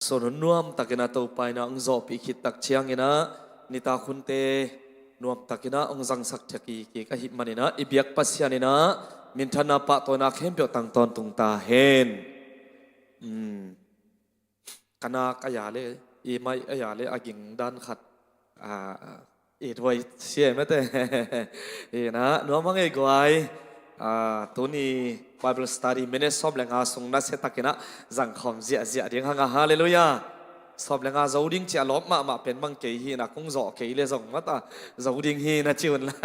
ส่วนนวมตักินาตัวไปนะองค์จบพิคิดตักเชียงนะนิตาคุณเตนวมตักินาองค์จังสักจักีกีก็หิมันนะอิบยักปัสยานินะมินทนาปะตัวนักเข้มเปียวตังตอนตุงตาเฮนคณะกายาเลอีไม่กายาเลอากิงด้านขัดอีทไว้เชี่ยไม่แต่นะนวมมังเอกไว้ตัวนี้ Bible study ไม่ได้สอบแรงงานส่งนักเสตักนะจังคำเสียเดียงห่างฮาเลลูยาสอบแรงงานจะดิ้งเจ้าล้อมมาเป็นมังเกยีนะคงจ่อเกยเลยส่งมาตาจะดิ้งฮีนะจิวันละ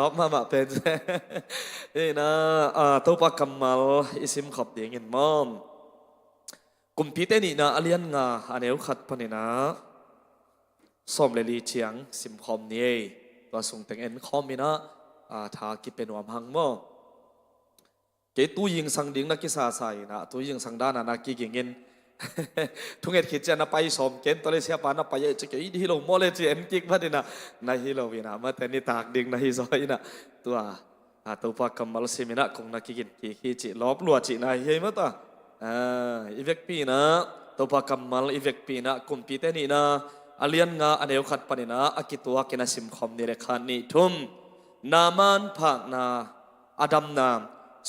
ล้อมมาเป็นนะตัวปากกำมัลอิสิมขับเดียงเงินมอมกุมพีเตนี่นะอเลียนงาอันเอวขัดพันนะสอบเลลีเชียงสิมคอมนี่ตัวส่งแต่งเอ็นคอมมีนะถ้ากิเป็นวามหังมั้งเกตุยิงสังดิ่งนักกิสาใส่นะตุยิงสังด้านนักกิเงินทุกเอ็ดคิดจะนับไปสมเกณฑ์ตัวเลเสียปานับไปจะเกยที่เราโมเลจีเอ็นกิกพัดนะนายฮิโลวินะมาแต่นี่ตากดิ่งนายฮิซอยนะตัวปากกำมัลสิมินะคงนักกินกิจิลอบลัวจินายเฮมาตาอีเวกปีนะตัวปากกำมัลอีเวกปีนะกุมปีเตนี่นะอเลียนงาอันเอวขัดปนินะอากิตัวกินาสิมคอมนี่เรขานี่ทุ่มนามันผักนาอดัมนาม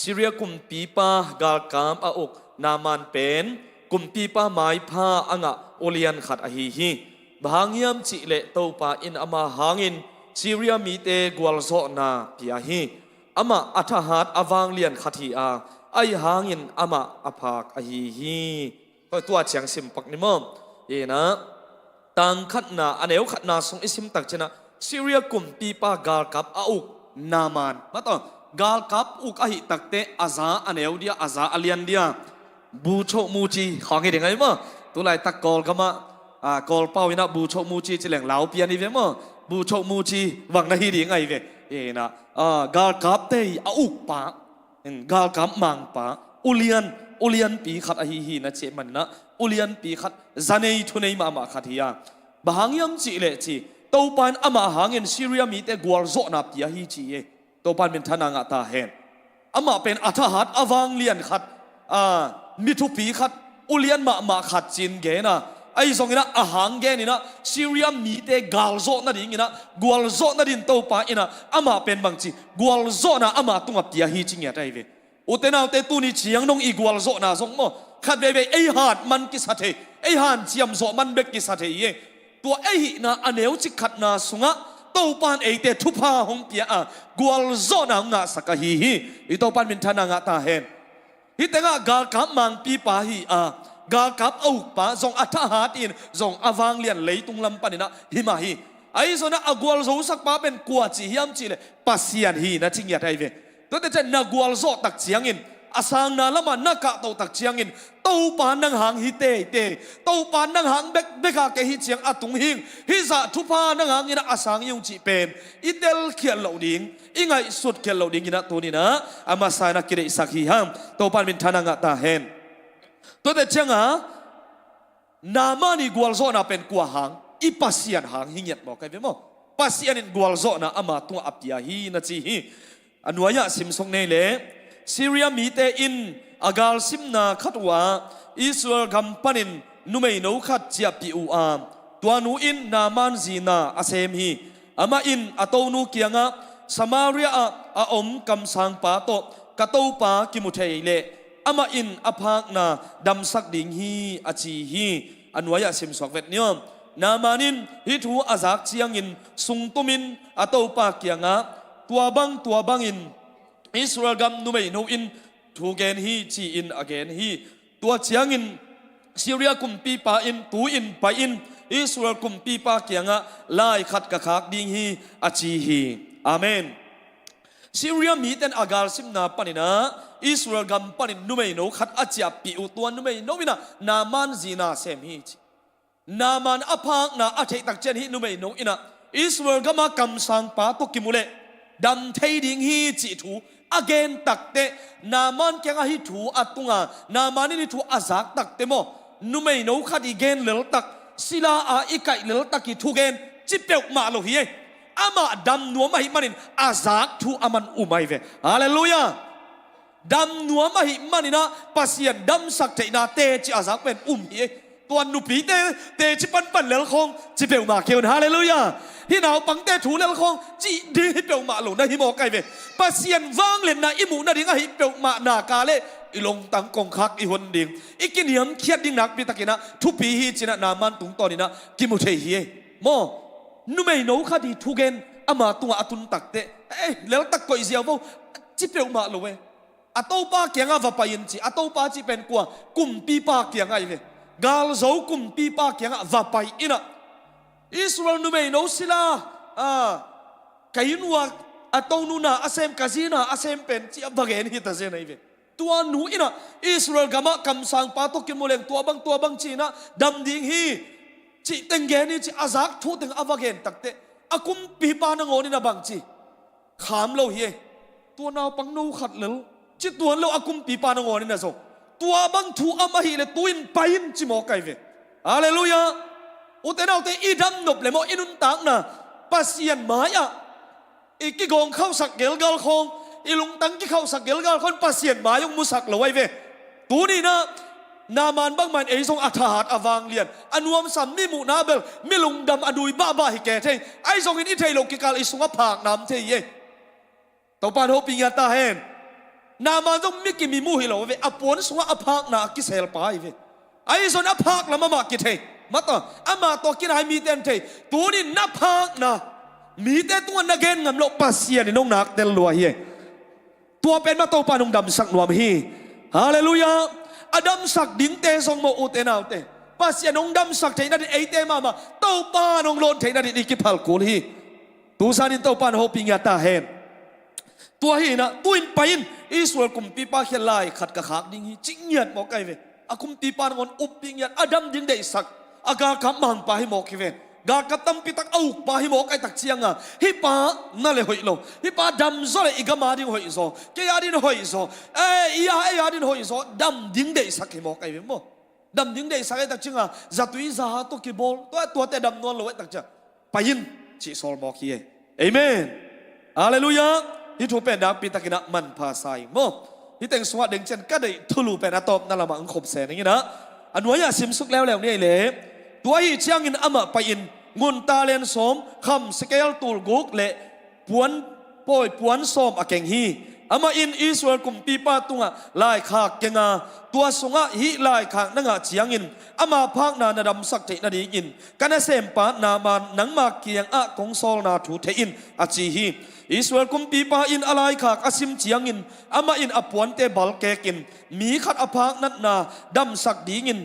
ซีเรียกุมปีปากาลกามอาอกนามันเป็นกุมปีปาไม้ผ้าอ่างโอเลียนขัดอหิฮีบางยามจิเลตัวปาอินอามาหางินซีเรียมีเตกวลโซนาพิอาฮีอามาอัฐหัดอวางเลียนขัดฮีอาไอหางินอามาอภากอหิฮีตัวเชียงสิมปักนิมอมนะตังขัดนาอันเอวขัดนาส่งอิสิมตักชนะซีเรียกุมปีปากาลกับอาอุกนามันมาต่อกาลกับอุกอหิตักเตอาซาอันเอวเดียอาซาอเลียนเดียบูโชมูจีของเห็นยังไงมั้งตัวไหนตักกอลก็มากอลเป้าวินะบูโชมูจีจะแหล่งเหลาเปียนี่เว้มั้งบูโชมูจีวังนาฮีดียังไงเว้นะกาลกับเตอาอุกปากาลกับมังปาอุเลียนปีขัดอหิฮีนะเจมันนะอุเลียนปีขัดจันเนยทุนเนยมาขัดฮียาบางยามจีเลจีตัวปันอามาหาเงินซีเรียมีแต่กวลโซนับยาฮีจีเอตัวปันเป็นทนางตาเห็นอามาเป็นอัฐหัดอวังเลียนขัดมิทุปีขัดอุเลียนมาขัดจินเกนะไอ้สองนี่นะอาหางเกนี่นะซีเรียมีแต่กาลโซนั่นดิงนะกวลโซนั่นดินตัวปันนะอามาเป็นบางจีกวลโซนะอามาตุงอับยาฮีจิงเนี่ยได้เวอุเตนาอุเตตุนี่เชียงนงอีกวลโซนะสงโมขัดเบไอ้หัดมันกิสัตย์ไอ้หันเจียมโซมันเบกกิสัตย์เย่ตัวไอ้หินะอันเอวจิขัดนาสุงะตัวปานเอเตทุพาหงเปียกวลโซนางะสักฮีอีตัวปานมินทนางะตาเห็นฮิตงะกาลกับมังปีปาฮีกาลกับอุปาจงอัฐหัดอินจงอวังเลียนเลยตุงลำปานินะฮิมาฮีไอ้ส่วนนั้นกวลโซสักปาเป็นกัวจีฮิมจีเลยปัสยานฮีนะจิงยาไทยเวตัวแต่จะนักกวลโซตักเสียงอินอาสังนาละมันนักกะตัวตักเชียงอินตัวปานนังหางฮิเตตัวปานนังหางเบกะเกฮิเชียงอัตุงหิงฮิจะทุพานังหางอินะอาสังยงจีเป็นอิเดลเขียนเหล่าดิ้งอิงไงสุดเขียนเหล่าดิ้งอินะตัวนี้นะอามาสายนักกิเลสสักฮิฮัมตัวปานมินทานังตาเห็นตัวแต่เชียงนามานี่กวลโซนะเป็นกัวหางอีปัสยานหางหิงยัดบอกใครเป็นมั้งปัสยานินกวลโซนะอามาตัวอับยาฮีนะจีฮีอันวายะสิมทรงเนเลซีเรียมีเตอินอากาลซิมนาขัดว่าอิสราเอลกำปันินนุเมโนขัดเจียปิอูอามตัวนูอินนามันจีนาอาเซมฮีอามาอินอโตนูเกียงะสมาเรียอาอมกำสังปาโตกะโตปากิมุเทเลอามาอินอภากนาดัมสักดิงฮีอาจีฮีอันวายะสิมสวกเวทเนียมนามานินฮิทูอาซักเชียงอินสุงตุมินอโตปาเกียงะตัวบังอินอิสราเอลกำนุเมโนอินทูเกนฮีจีอินอเกนฮีตัวเชียงอินซีเรียกุมปีปาอินตูอินไปอินอิสราเอลกุมปีปาเกียงะไล่ขัดกะขากดิงฮีอาจีฮีอาเมนซีเรียมีเต็นอากาลซิมนาปนินะอิสราเอลกำปนินนุเมโนขัดอาจีปีอุตัวนุเมโนวินะนามันจีนาเซมฮีนามันอภากนาอาเทตักเจนฮีนุเมโนอินะอิสราเอลกำมากำสังปาตุกิมุเลดัมเทดิงฮีจีทูagain takte naman kya nga hi thu atunga namani ni thu azak takte mo numei no khadi gen lel tak sila a ikai lel tak ki thu gen chipek ma lo hi ama dam nuam hi manin azak thu aman umai ve hallelujah ดำนัวมาหิมันนี่นะปัสยันดำสักเทนาเตจิอาซักเป็นเฮตัวนุปีเตจิปันเลลคงจิเปียวมาเขียวฮาเลลูยาที่หนาวปังเตถูเลลคงจิดีเปียวมาหลงนะฮิโมไกเวปัสยันวางเล่นนะอิมูนะดิ้งฮิเปียวมานากาเลอีลงตังกงคักอีหนดิ่งอีกินยมเขียดดิ้งนักปีตะกินะทุปีฮีจินะนามันตุงตอนี่นะกิมุเทฮีโมนุไม่โนคดีทุเกนอามาตัวอตุนตักเตแล้วตักก็อีเสียวว่าจิเปียวมาหลงเวอาโตป้าเกียงอาวาไปยินจีอาโตป้าจิเป็นกว่ากุมปีป้าเกียงไงเวกาลโจกุมปีป้าเกียงอาวาไปอินะอิสราเอลนุไม่โนสิลากายินว่าอาโตนูนาอาเซมกาซีนาอาเซมเป็นจีบางเงินฮิตาเซนไอเวตัวหนูอินะอิสราเอลกามะคำสั่งป้าตุกิมุเลงตัวบางจีนะดำดิ่งฮีจีเต็งเกนี่จีอาซักทูเต็งอาวาเกนตักเตอากุมปีป้านงอนี่นะบางจีขามเราเฮตัวนาวปังนูขัดเลลจิตตัวเราอากุมปีปานงอนี่นะโซตัวบางทูอามาฮีเลตุอินไปอินจิโมไกเวฮาเลลูยาอุตเตนเอาเตอีดำนบเลโมอินุนตังนะปัสยันหมายะอีกิกงเข้าสักเกลกาลคงอีลุงตังกิเข้าสักเกลกาลคนปัสยันหมายงมุสักเลวไว้เวตัวนี้นะนามันบางมันเอซงอัฐาหัดอวางเลียนอนุมสัมมิมุนาเบลมิลุงดำอดุยบ้าฮิแกเทไอซงอินอิเทโลกิกาลอิสุงอภากน้ำเทเยตัวปานโฮปิญญาตาเฮนนามันต้องมิกิมีมูฮิโลเวอปวนสวะอภากนากิเซลปายเวไอซอนอภากละมากิเทมาต่ออามาตัวกินให้มีเต็นเทตัวนี้นับภากนะมีแต่ตัวนักเกนงำโลปัสเซียนี่น้องนักเตลลัวเฮตัวเป็นมาตัวปานงดำสักหนวมฮีฮาเลลูยาอดัมสักดิ้งเตทรงโมอุเตนาวเตปัสเซียนงดำสักเทนัดเอเตมาตัวปานงโลนเทนัดอีกิพัลกูลฮีตูซานินตัวปานโฮปิญญาตาเฮนตัวฮีนะตุนไปอินอิสราเอลกุมปีป้าเขียนลายขัดกระขากดิ้งฮีจิงเงียดหมอกไอเวอากุมปีป้านงอนอุบปิงเงียดอดัมดิ้งได้สักอากาคำมังปาฮิหมอกเวกากตัมปิตักเอาปาฮิหมอกไอตักเชียงอ่ะฮิปานั่นเลยหอยโลฮิปาดำซอเลยอีกมาดิ้งหอยโซเกียดิ้งหอยโซอียาดิ้งหอยโซดำดิ้งได้สักฮิหมอกไอเวโมดำดิ้งได้สักไอตักเชียงอ่ะจัตุยซาฮาตุกิบอลตัวแต่ดำนวลเลยตักเชียงไปยินจิโซลหมอกเฮเอเมนฮาเลลูยาที่ถูกเป็นดาปิตากินะมันภาษาโมที่แต่งสวัสดิ์เจนก็ได้ทุลุเป็นอาตอมนั่นละมังคบแสนอย่างนี้นะอันว่าสิมสุกแล้วนี่เลยตัวที่เชียงอินอามาไปอินงุนตาเลนสมคำสเกลตูลกุกเละปวนป่วยปวนสมอาเกงฮีอามาอินอิสราเอลกุมปีป้าตุงะลายขากเกงาตัวสงะฮิลายขากนังะเชียงอินอามาพักนานาดำสักเทนาดีอินกันเสมปานามันนังมาเกียงอะกงโซลนาถูเทอินอาจีฮีอิสราเอลกุมปีป้าอินอะไรขากอาซิมเชียงอินอามาอินอปวนเตบัลเกกินมีขัดอภักนัดนาดำสักดีอิน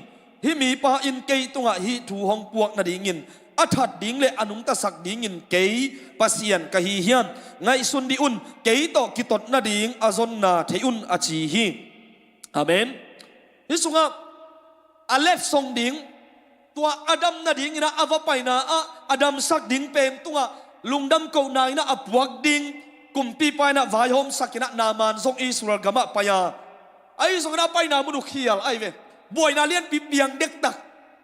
ฮิมีป้าอินเกยตุงะฮิถูหงปวกนาดีอินอัฐดิ่งเลอนุงตสักดิ่งอินเกยปัสยันกะฮีเฮียนไงสุนดิอุนเกยโตกิตดนาดิ่งอาซอนนาเทอุนอาชีฮีอาเมนฮิสุงะอาเลฟทรงดิ่งตัวอดัมนาดิ่งนะอาวไปนะอดัมสักดิ่งเป็นตัวลุงดำเกานายนะอับวักดิ่งกุมปีไปนะวายโฮมสักนะนามันทรงอิสราเอลกะมะไปยาไอ้ทรงนะไปนะมุนุขียลไอ้เวบวยนาเลียนปีเบียงเด็กตัก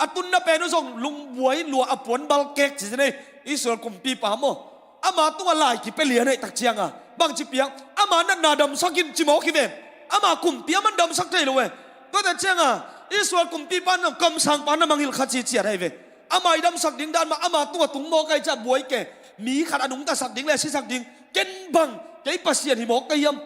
อตุนนาเป็นส่งลุงบวยลัวอปวนบัลเกกสิเนอิสราเอลกุมปีปามโมอามาตัวลายกี่เปลี่ยนให้ตักเชียงอ่ะบางจิเปียงอามานั่นนาดำสักกินจิโมกิเวนอามากุมปีมันดำสักใจเลยเว้ยตัวแต่เชียงอ่ะอิสราเอลกุมปีปานนกำสังปานนมังหิลขัดจีเจียให้เว้ยอามาดำสักดิ่งด้านมาอามาตัวตุงโมไกจะบวยแกมีขัดอนุงตาสักดิ่งเลยสิสักดิ่งเก็นบังเกยปัสเซียนหิโมกยม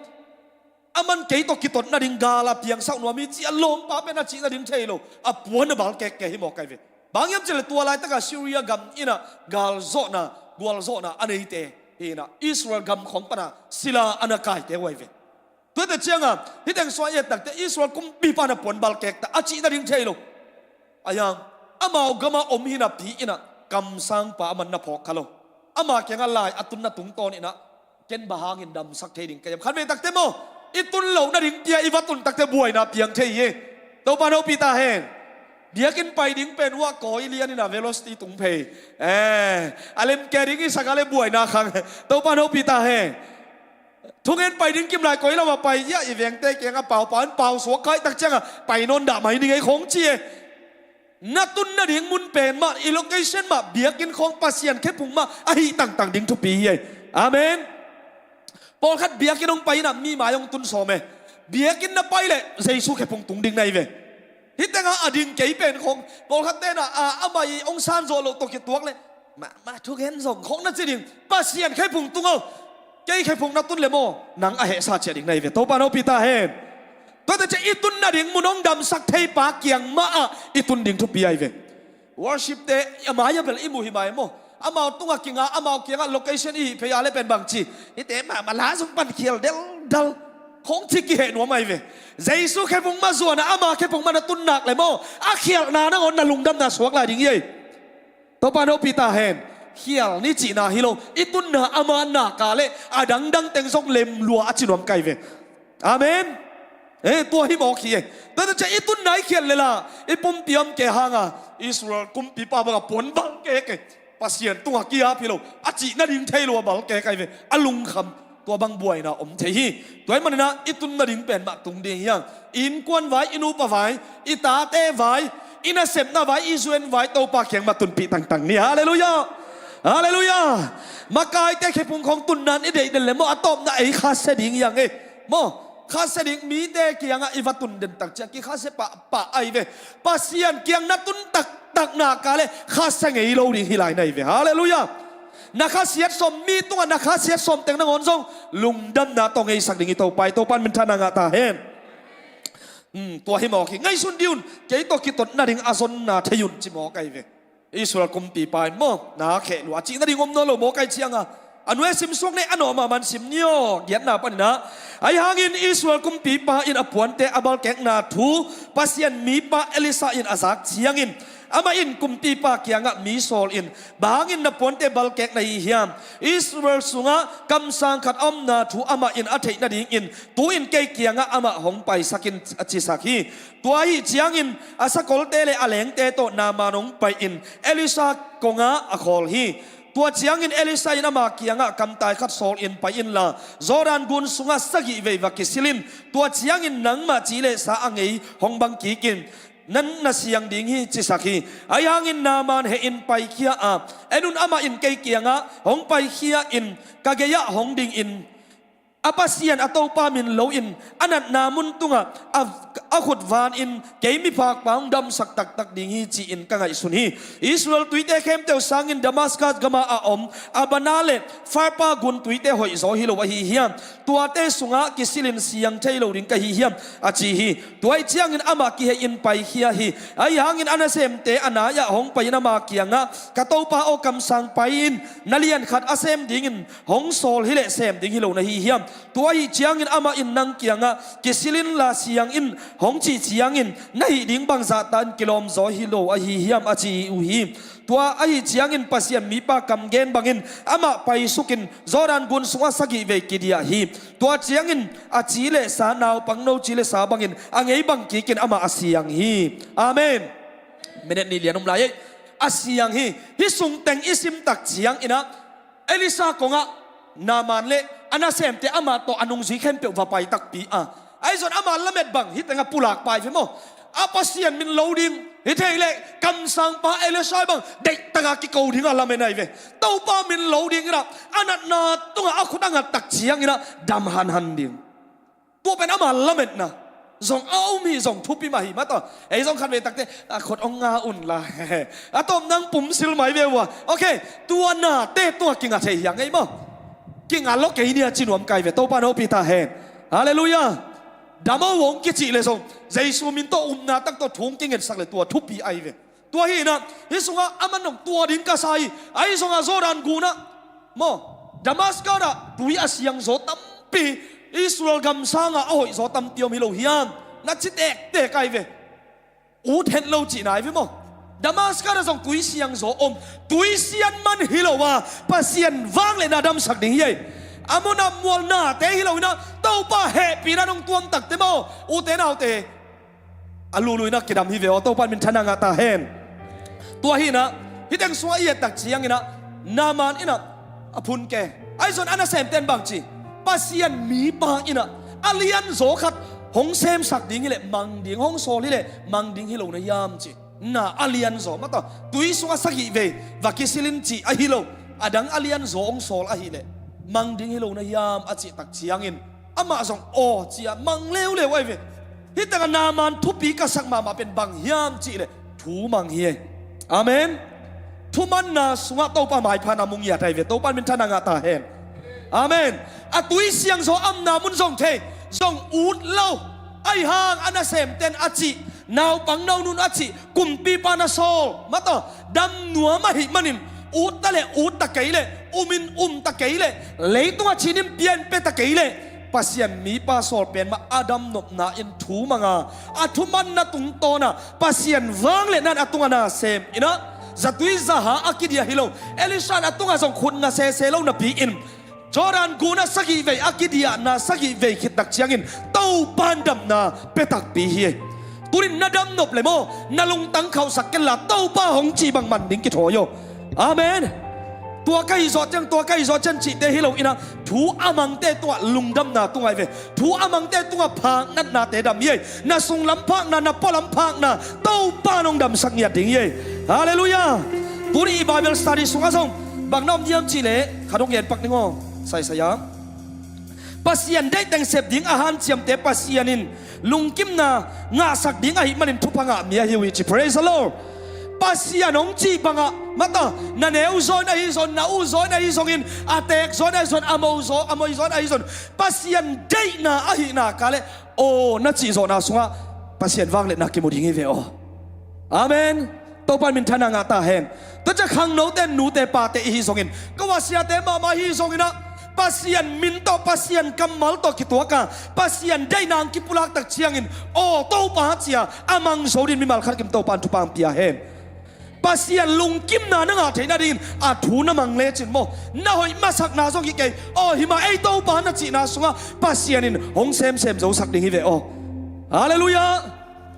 อามันเกยตกิตนาดิ่งกาลาเพียงสักหนัวมีจีอลมป้าเป็นอาชีนาดิ่งเทโลอปวนบัลเกกหิโมกยเว้ยบางยามเจริญตัวลายตั้งแต่ซีเรียกัมอินะกาลโซนากัวลโซนาอันนี้เตอินะอิสราเอลกัมของปนาศิลาอันกายเตไว้เวตัวแต่เชียงอ่ะที่แต่งสวายตักแต่อิสราเอลกุมปีปานะปนบัลเกกแต่อาชีนาดิ่งเทโลอายังอามาอกมาอมหินะปีอินะกัมสังปามันนับพอกขลงอามาเกี่ยงอะไรอตุนนัตุงตอนอินะเกณฑ์บาหางินดำสักเทดิ่งกายขันเวตักเตโมอิตุนเหล่านาดิ่งเตียอีวัตุนตักเตบวยนะเพียงเทเยตัวปานเอาปีตาเฮนเดี๋ยวกินไปดิ้งเป็นว่าก่อยเลียนี่นะเวโลสตีตุงเพย์อะไรแกดิ้งอีสักอะไรบวยนะครั้งตัวปานเอาปีตาเฮทุกเงินไปดิ้งกิมลายก่อยเรามาไปเยอะอีเวียงเตะเกียงกระเป๋าปานเป่าสวกไก่ตักเจ้าไปนนด่าไม่นี่ไงของเจียนัดตุนนัดดิ้งมุนเป็นมาอีโลเคชั่นมาเบียกินของปัสยันแค่พุงมาไอ้ต่างๆดิ้งทุกปีเย่อาเมนพอคัดเบียกินลงไปนะมีหมายองตุนโซเม เบียกินนับไปเลยเจสุแค่พงตุงดิ่งในเวฮิตแต่งอดิ่งเก๋เป็นของบอกขัดเต้นอามาอีองซานโซโลตกิตัวเลยมาทุกเห็นส่งของนั่นสิดิ่งป้าเสียนแค่พงตุงเอาเก๋แค่พงนับตุนเลโมนังอาเหตุซาเจดิ่งในเวโตปานอปิตาเฮนตัวแต่จะอีตุนนาดิ่งมุนองดำสักเทปาเกียงมาอีตุนดิ่งทุบปีไอเวworship เตอามายาเป็นอิมุฮิมายโมอามาตุงกิงอามาเกียงโลเคชั่นอีพยาเลเป็นบางจีอีเตมาล้าสมปันเขียวเดลดัลของที่กิเหตุหัวไม่เวเจสุแค่พงมาส่วนอามาแค่พงมาตุนหนักเลยโมอาเขียวนานะคนน่ะลุงดำน่ะสวกลายดิ่งยัยตัวปานอปิตาเฮนเขียวนี่จีน่าฮิโลอีตุนน่ะอามาหนักกาเลดังเต็งซงเล็มลัวอาจินวมไกเวอาเมนตัวฮิโมขี้แต่จะอีตุนไหนเขียนเลยล่ะอีปุ่มเตรียมแกหางอิสราเอลกุมปีป้าบังปนบังแกปัสเซียนตัวกี้พี่เราอาจินาดิ่งเทลัวบังแกไกเวอลุงคำตัวบังบวยนะอมเทฮีตัวมันนะอีตุนนาดิ่งเป็นมาตุงเดียงอินกวนไว้อินูปะไว้อีตาเต้ไว้อินาเซมนาไว้อิสเวนไว้โตปากเขียงมาตุนปีต่างๆนี่ฮาเลลูยาฮาเลลูยามากายแต่แค่พุงของตุนนั้นอีเด็กเดินเลยโมอะตอมนะไอ้ข้าเสดิ่งอย่างโมข้าเสดิงมีเดกียงอีวัตุนเดินตักเจ้ากีข้าเสปะไอเวปัสยันเกียงนัตุนตักนากาเลข้าเสงไอโลดิฮิไลในเวฮาเลลูยานักข้าเสียสมมีตัวนักข้าเสียสมเต็งนังอนซงลุงดำนาตองไอสักดิ่งอีโตไปโตปันมันทานางาตาเฮนตัวให้หมอกี้ไงสุนดิวน์เกี่ยตัวกิตนาดิ่งอาซนนาทยุนจิหมอไกเวอิสราเอลกุมปีไปหมอนาเขลัวจีนาดิ่งอมโนโลหมอไกเชียงอันเวสิมสวงในอันอมามันสิมเนียวเกียรตินาปันนะไอหางอินอิสราเอลกุมปีปาอินอภวนเตอบัลแกงนาทูปัสยันมีปาเอลิซาอินอาซักเชียงอินอามาอินกุมปีปาเกียงมีโซลอินบางอินนภวนเตบัลแกงในฮิยามอิสราเอลสุงะกำสังขัดอมนาทูอามาอินอัฐินาดิงอินตัวอินเกยเกียงอามาหงไปสักินอจิสักฮีตัวฮีเชียงอินอาสกอลเตเลอเลงเตโตนามานงไปอินเอลิซากงะอคอลฮีตัวเจียงอินเอลิซาอินมาเกียงะกำตายขัดโซลอินไปอินละจอรันกุนสุงะสกิเววักิสิลินตัวเจียงอินนังมาจีเลสาอังเอหงบังกีกินนั่นน่ะเสียงดิ่งฮีจิสักฮีไอหังอินนามันเฮอินไปเคียเอ็นุนอามาอินเกยเกียงะหงไปเคียอินกะเกยะหงดิ่งอินapasian atau pamin low in anat namun tunga akut van in kemi pak pang dam sak tak tak dingi chi in kangai sunhi Israel tuite kem teu sangin Damascus gama aom abanale farpa gun tuite hoi zo hi lo hi hiam tuate sunga kisilin siang thailo ring ka hi hiam achi hi tuai chiang in ama ki he in pai hia hi ai hangin anasem te anaya hong pai na ma kianga katopa o kam sang pain nalian khat asem dingin hong sol hi le sem ding hi lo na hi hiam tuai chiang in ama in nang kianga kisilin la siang in hong chi chiang in nahi ding bang za tan kilom zo hi lo a hi hiam achi u hi tua ai chiang in pasian mi pa kam gen bangin ama pai sukin zoran gun sunga sagi ve kidia hi tua chiang in achi le sa naw pangno chi le sa bangin angei bang ki kin ama asiang hi amen minute ni lianum lai asiang hi sung teng isim tak chiang ina elisa konga naman le anasem te ama to anung zi khen pe va pai tak pi ai zon ama lamet bang hi tenga pulak pai fe mo apasian min loading hi theile kam sang pa elesai bang dei tanga ki ko ding ala menai ve to pa min loading ra anat na tunga akhudanga tak chiang ina dam han han ding to pen ama lamet na zong au mi zong thupi ma hi ma to ei zong khan ve tak te khot ong nga un la atom nang pum sil mai ve wa okay tua na te tua kinga thei yang ei mo kinga lo ke ni chinom kai ve to pa no pi ta hen hallelujah damo wong ki chi le song jesu min to na tak to thung king en sak le tua thupi ai ve tua hi na hi sunga amanong tua din ka sai ai sunga zoran guna mo Damascus da tui asiang zo tampi Israel gam sanga oi zo tam tiom hi lo hiam na chi te kai ve u then lo chi nai ve mo Damascus da song tui siang zo tui sian man hi lo wa pasien wang le na dam sak ding ye amona mual na te hi lo na to pa he pi na nong tuam tak te mo u te nau te alului na kidam hi ve o to pan min thana nga ta hen tua hi na hi teng suwa ye tak chiang ina naman ina apun ke ai zon ana sem ten bang chi pasien mi pa ina alian zo khat hong sem sak ding hi le mang ding hong so hi le mang ding hi lo na yam chi na alian zo ma to tui suwa sagi ve va kisilin chi a hi lo adang alian zo ong sol a hi le mang ding hi lo na yam a chi tak chiang in อามาส่งโอจียมังเลวเลยไว้เวฮิตกันนามันทุปีกษักมาเป็นบางยามจีเลยทูมังเฮียอาเมนทุมันนาสุงะโตปะหมายพานามุงยาไทยเวโตปันเป็นทนางาตาเฮนอาเมนอตุยเสียงโซอัมนามุนส่งเทส่งอูดเล่าไอหางอันเสมเต็นอจินาวปังนาวนุนอจิกุมปีปานาโซมาต่อดำหนัวมาหิมันินอูดตะเลอูดตะเกยเลมินตะเกยเลเลยตัวชินิมเปียนเปตะเกยเลปัสยันมีปาโซเป็นมาอาดัมนบนาอินทูมังอาทุมันนาตุงโตนะปัสยันวางเลนันอตุงนาเซมอินะจัตุยซาฮาอากิดียฮิโลเอลิชานอตุงอาส่งคุณนาเซเซโลนาปีอินจอรันกูน่าสักอีเวอากิดียน่าสักอีเวคิดตักเชียงอินเต้าปันดำนาเปตักปีเฮตุรินนาดำนบเลยโมนาลงตังเขาสักกันละเต้าป้าหงจีบังมันดิ้งกิโถโยอาเมนตัวใกล้สอดจังตัวใกล้สอดจันจิเตฮิโลอินะทูอามังเตตัวลุงดำนาตัวไอเวทูอามังเตตัวพางนัดนาเตดำเย่นาสุงลำพักนาปอลำพักนาเต้าป้านงดำสักเงียดดิ้งเย่ฮาเลลูยาตุริบาเบลสตาดิสุงอาซงบางน้อมเยี่ยมจีเล่ขดงเย็นปักนิงอใส่สยามปัสยันได้แต่งเสพดิ้งอาหารเจียมเตปัสยันินลุงกิมนางาสักดิ้งไอมันทุพังะเมียฮิวิจิ praise the Lordปัสยันองจีบังะมาต่อนาเนวโซนไอโซนนาอูโซนไอโซนินอาเตกโซนไอโซนอโมโซอโมโซนไอโซนปัสยันได้นาอหินากาเลโอนาจีโซนาสุงะปัสยันวางเลนักกิมุดิ้งเวโออาเมนตัวปันมินทนางาตาเฮนตัวจะขังโนเตนูเตปาเตอิฮิโซงินก็ว่าเสียเตมาฮิโซงินะปัสยันมินโตปัสยันกัมมัลโตกิตัวกาปัสยันได้นางกิปุลักตักเชียงินโอโตปาเจียอามังโซดินมิมัลขัดกิมโตปันทุปังเปียเฮนปัสยันลุงกิมนานังอาเทนาดินอาทูนามังเลจินโมนาหอยมาสักนาซงกิเกโอหิมาไอโตปานาจีนาสุงะปัสยันินหงเซมโซสักดิฮิเวโอฮาเลลูยา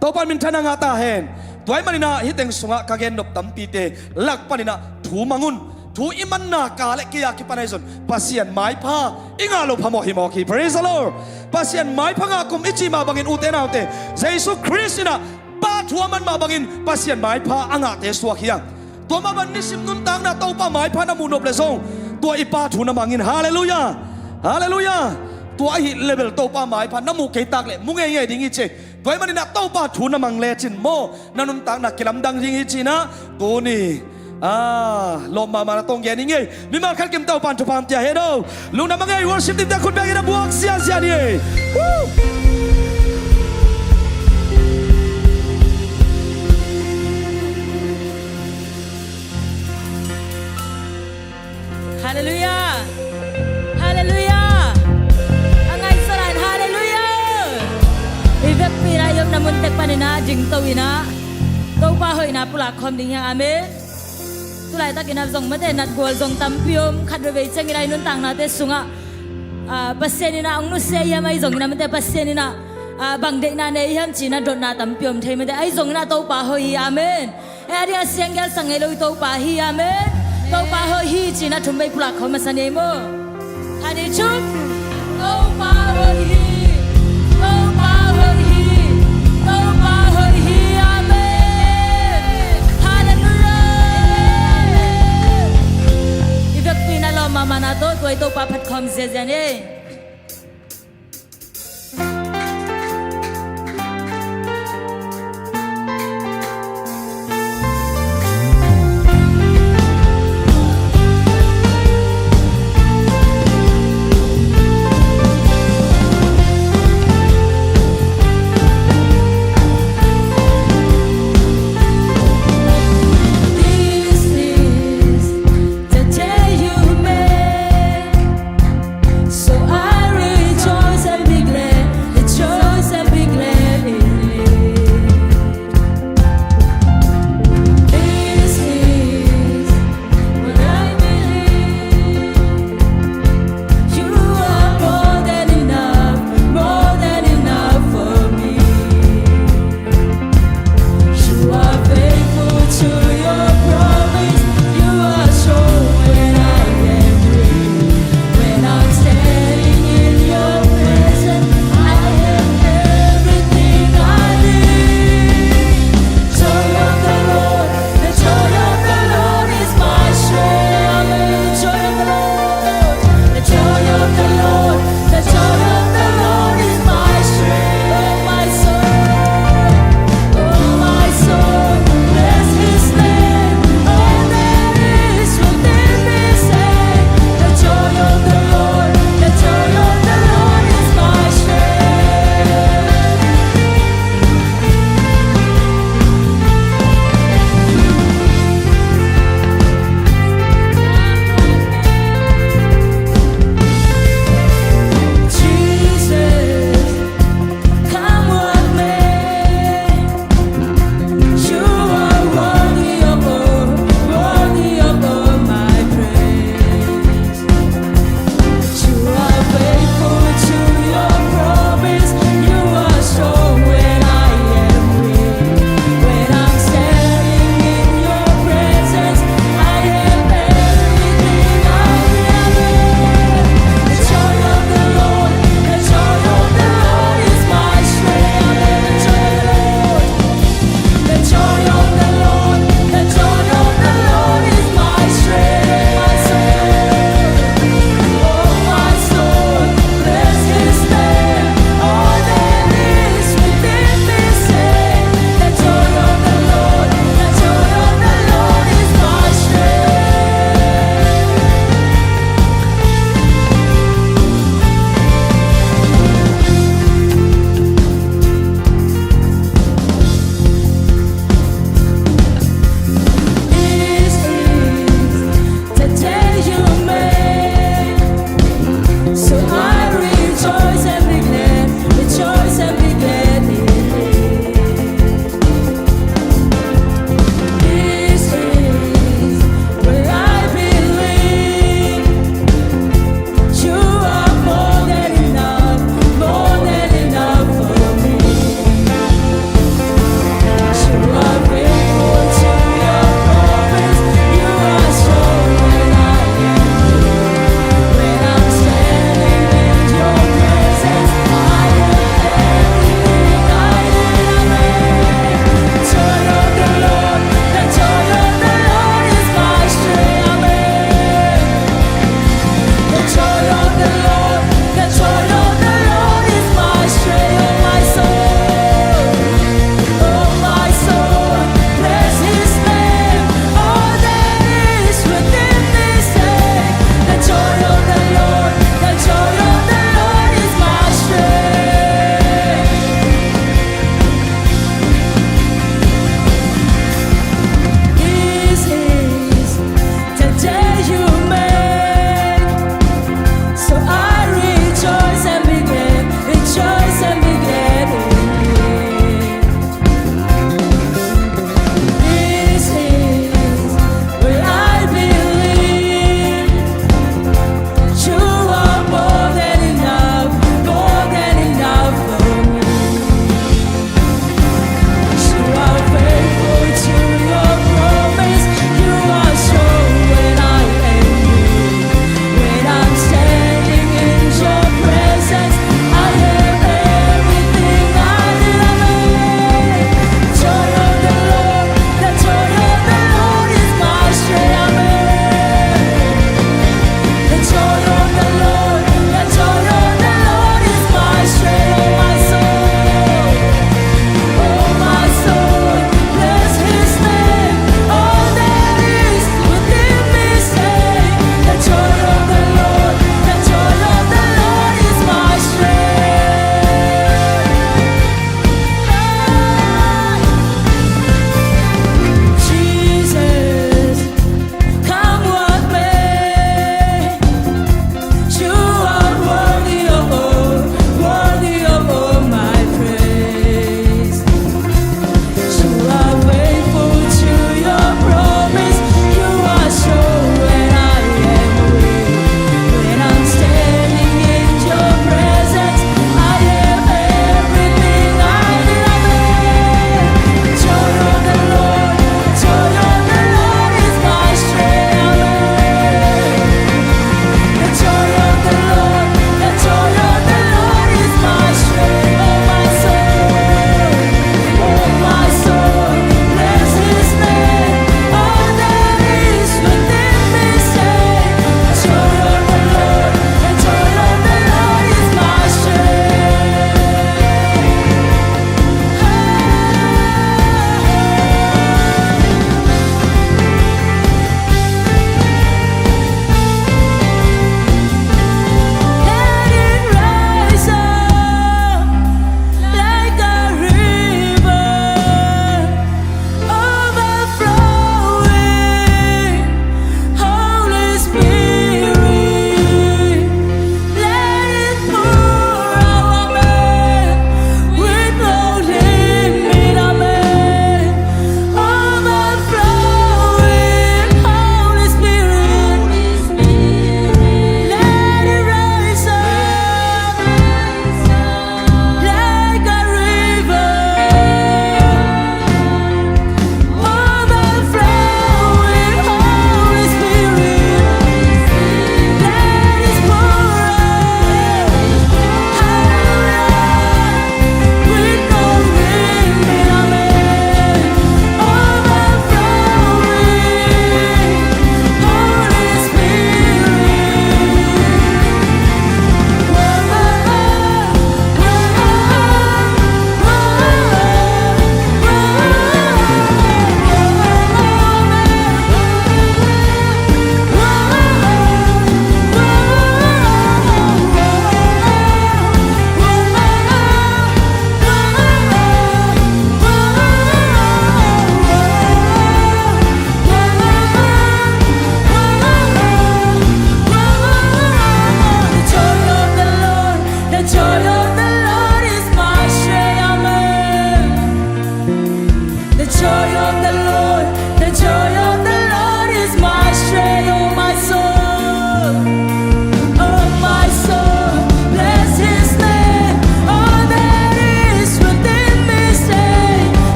โตปันมินทนางาตาเฮนตัวไอ้มันน่ะฮิตเองสุงะกางเกนนบตัมปีเตลักปนินะทูมังุนทูอิมันนากาเลกิยากิปานไอซอนปัสยันไม้ผ้าอิงาโลพะโมหิโมกี praise the Lord ปัสยันไม้ผ้างากุมอิจิมาบังอินอุเตนาอุเตเยซูคริสต์นะป้าทัวมันมาบังอินปัสยันไม้ผ้าอ่างเตสวกเฮียงตัวมาบันนิสิมนุนตังนะเต้าป้าไม้ผ้านามูนบเลซงตัวอีป้าทูนามังอินฮาเลลูยาฮาเลลูยาตัวไอ้เลเวลเต้าป้าไม้ผ้าน้ำมูกเกตักเลยมุงเงี้ยดิ้งอิเจตัวมันนี่นักเต้าป่าทูนามังเลจินโมนันนุนตังนักกิลำดังยิงฮิจินะตัวนี้ลมมาตรงแกนี่ไงมีมาคัดเกมเต้าปันทุพามเตียเฮโดลุงน้ำมังไงวอร์ชิปติดแต่คุณแบงค์นะบวกเสียนี่ฮาเลลูยาฮาเลลูยาIvek namun tek panina jing tawina tau pa hoi na pula khom ding yang amen tulai tak ina zong mate nat gol zong tampiom khadwe ve chang ina nun tang na te sunga pasenina ong nu se ya mai zong ina mate pasenina bang de na ne yam chi na dot na tampiom thei mate ai zong na tau pa hoi amen area siangel sangelo tau pa hi amen tau pa hoi hi chi na thum bai pula khom masane mo ani chup tau pa hoi hi tau pa hoi Mama na to, tuai to papat kom zezane. So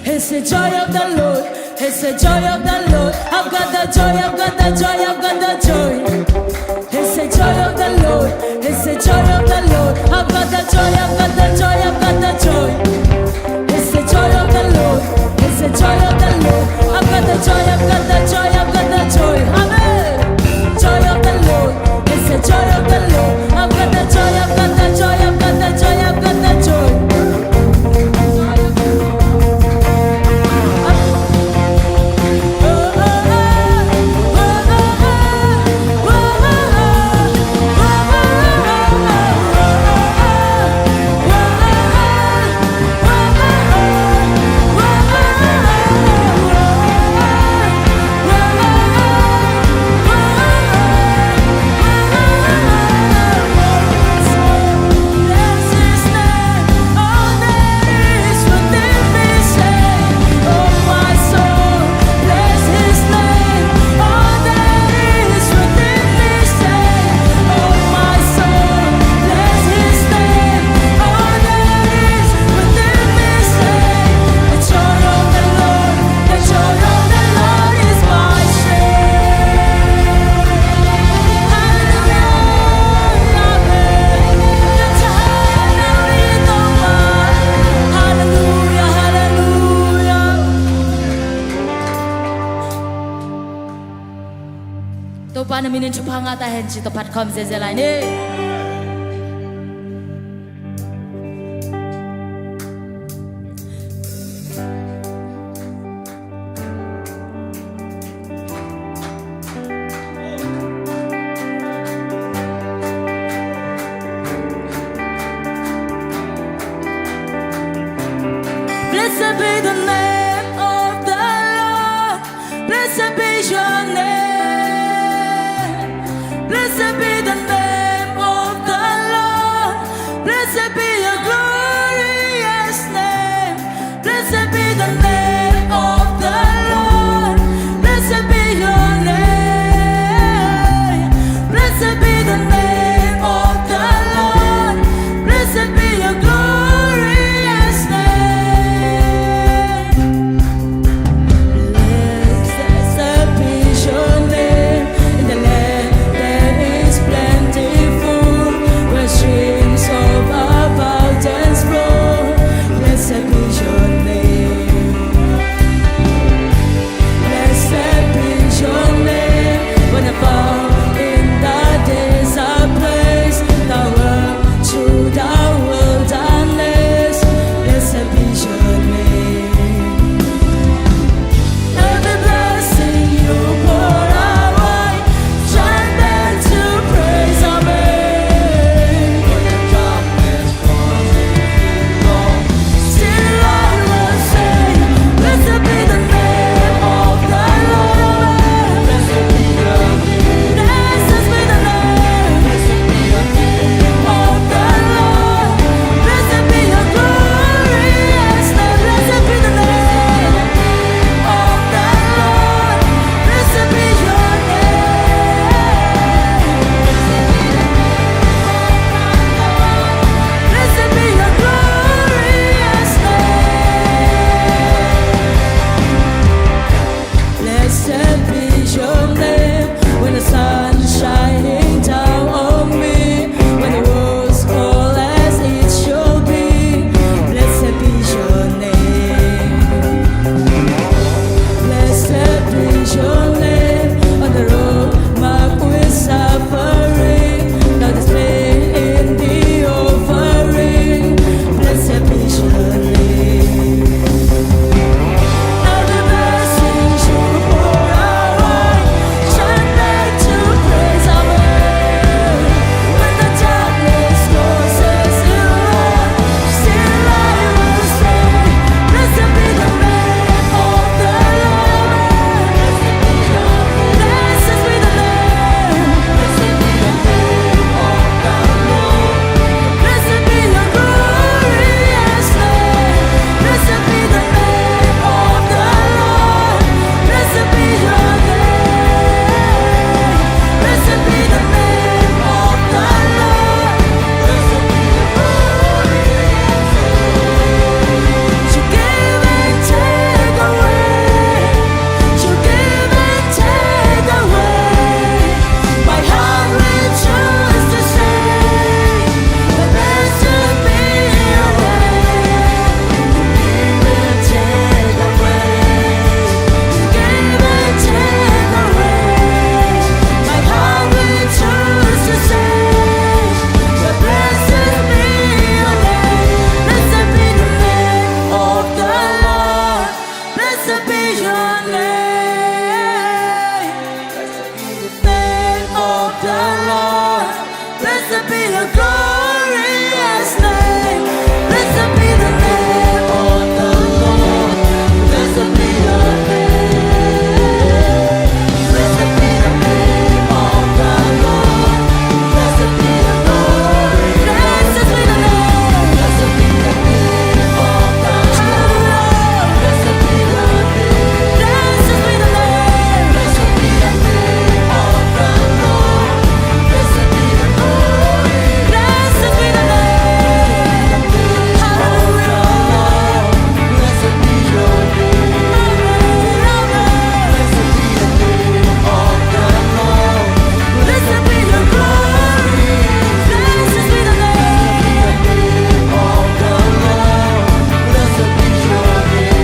It's the joy of the Lord. It's the joy of the Lord. I've got the joy. I've got the joy. I've got the joy. It's the joy of the Lord. It's the joy of the Lord. I've got the joy. I've got the joy. I've got the joy. It's the joy of the Lord. It's the joy of the Lord. I've got the joy. I've got the joy. I've got the joy. Amen. Joy of the Lord. It's the joy of the Lord. I've got the joy. I've got the joy. I've got the joy. I've got the joy. Topa na minin chupanga tahen chi topat kom zezelai ne. Blessed be the name of the Lord. Blessed be your name. Blessed be the name of the Lord. Blessed be your glorious name. Blessed be the name of the Lord. Blessed be your name. Blessed be the name of the Lord. Blessed be your glorious name. Blessed be your name in the land. There is plenty food where streams of abundance flow. Blessed be your name. glorious name. Blessed be the name of the Lord. Blessed be your name. Blessed be the name of the Lord. Blessed be the glory. Blessed be the name. Blessed be the name of the Lord. Blessed be the name. Blessed be the name. Blessed be the name of the Lord. Blessed be the glory. Blessed be the name. Hallelujah. Blessed be your name. Blessed be the name of the Lord. Blessed be the glory. Blessed be the name of the Lord. Blessed be your name.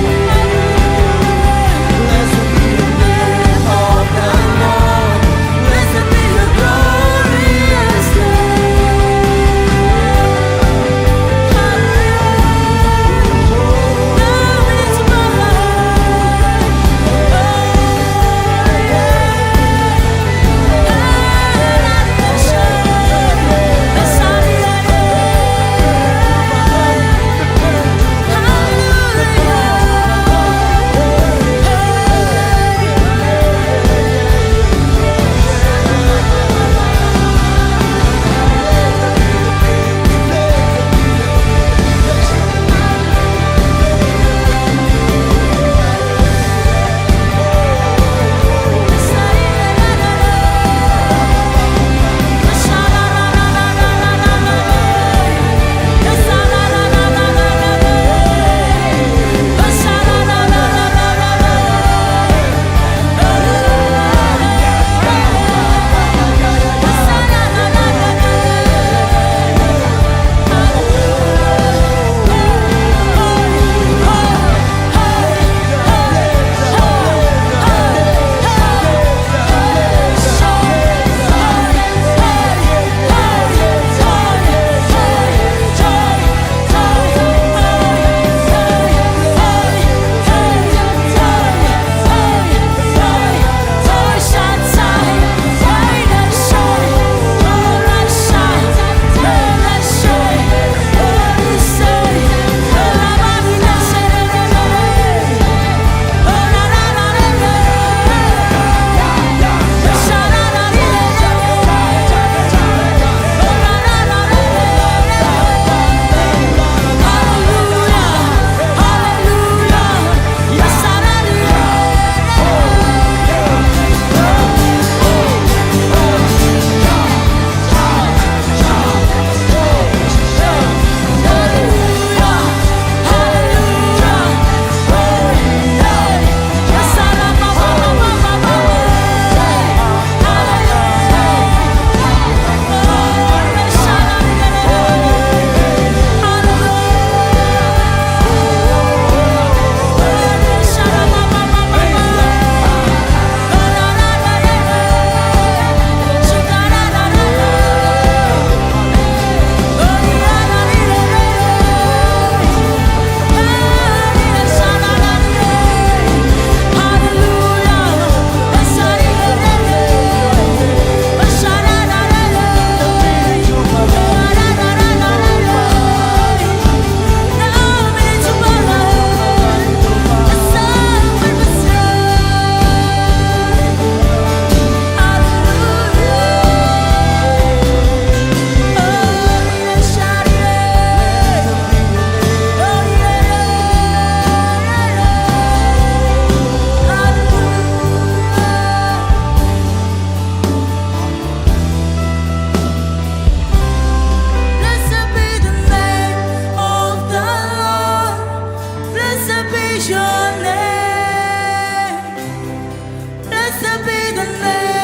Blessed be the name of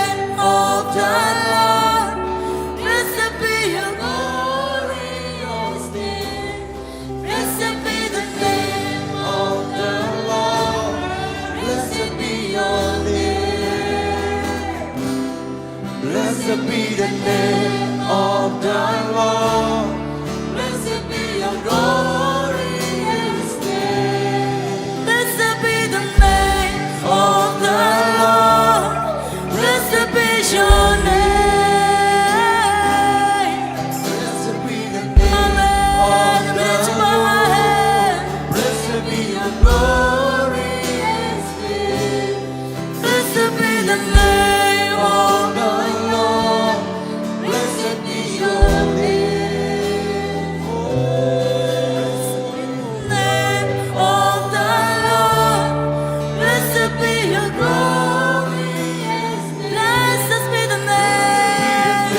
the Lord. Blessed be your glorious Blessed be the name of the Lord. Blessed be your glorious name. Blessed be glorious name. Blessed be the name of The Lord, blessed be your name. name of the Lord. Blessed be your glorious name. Blessed be the name.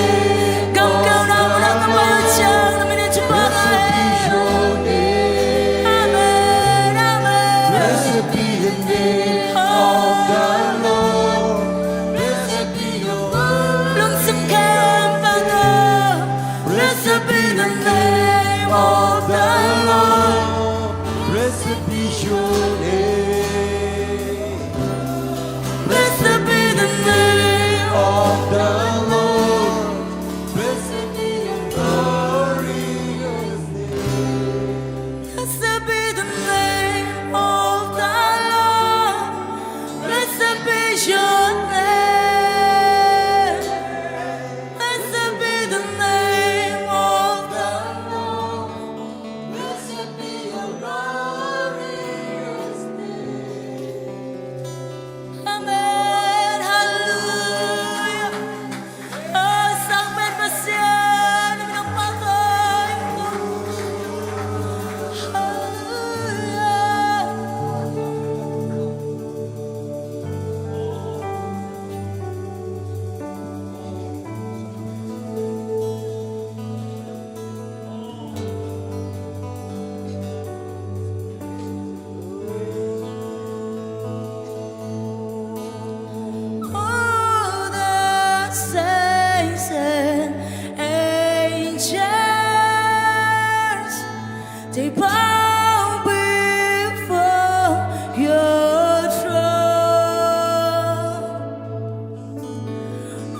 Cầm cao nào mà đang cầm bao trang là mình đến chúc ba Blessed be your name. Amen, amen. Blessed be the name of the Lord. Blessed be your name. Luôn xâm khen và ngờ. Blessed be the name of the Lord. Blessed be your name. Blessed be the name Of the Lord. Blessed be your glorious name. Blessed be the name of the Lord. Blessed be your name. Blessed be the name of the Lord. Blessed be your glorious name. Amen. Hallelujah. Oh, sang bên bờ xiên, mình không bao giờ Hallelujah. Oh, the saints and angels, they bow before your throne.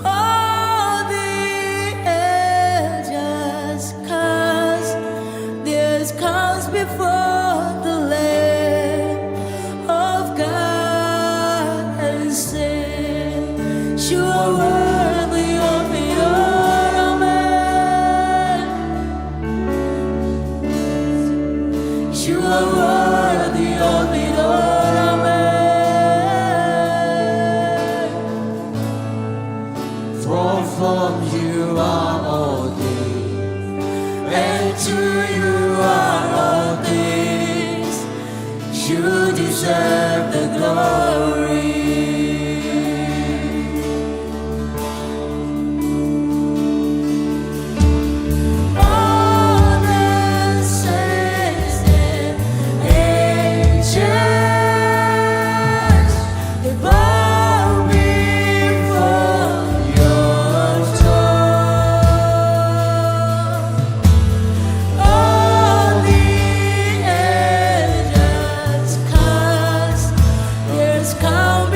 All the angels cast their crowns before the Lamb of God and sing, you are worthy of it all, amen. You are worthy of it all, amen. For from you are all things, and to you are all things. You deserve the glory. All the saints and angels, they bow before your throne. All the angels cast their crowns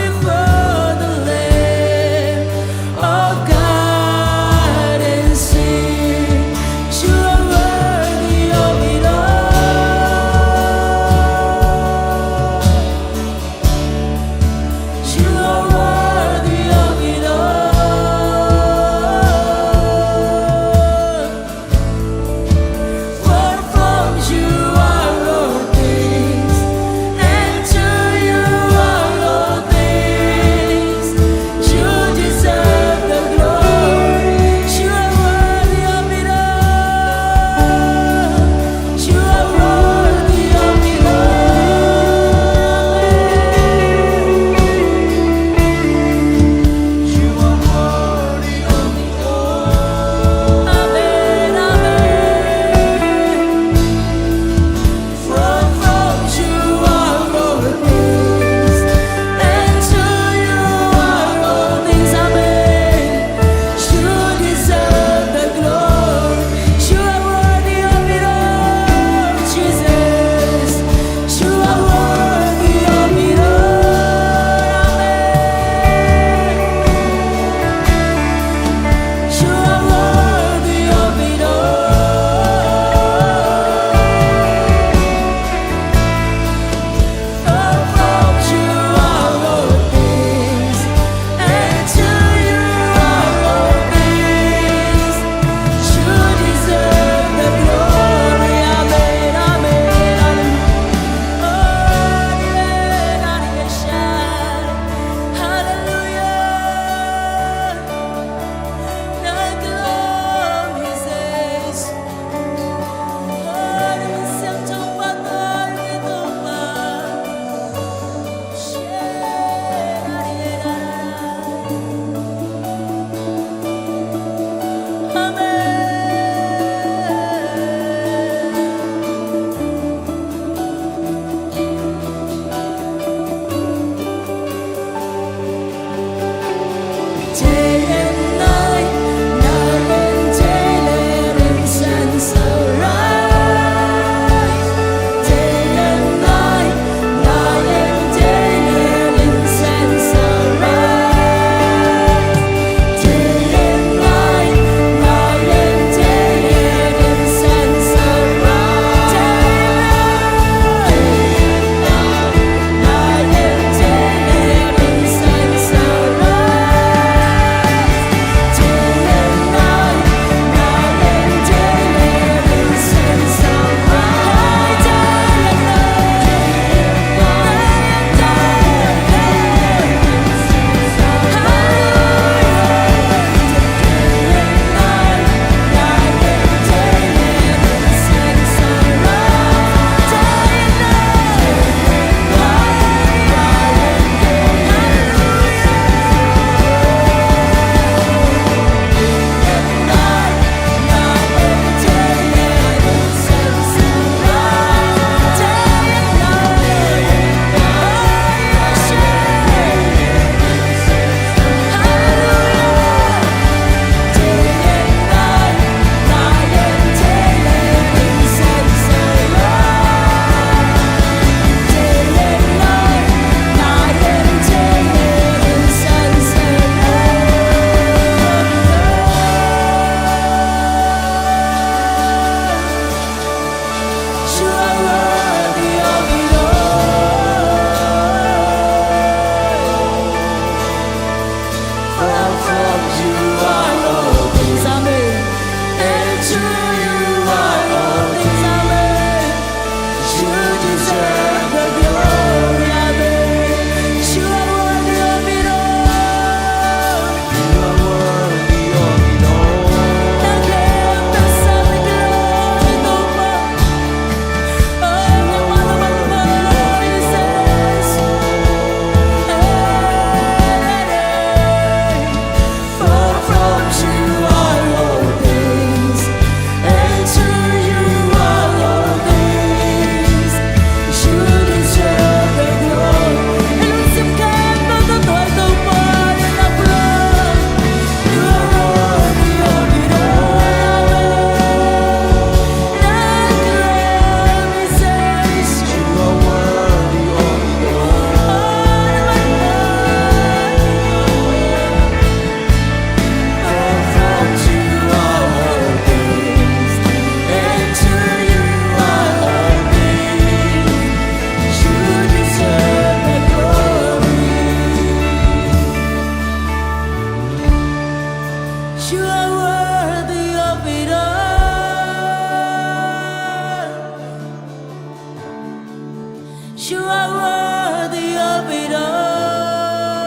are worthy of it all.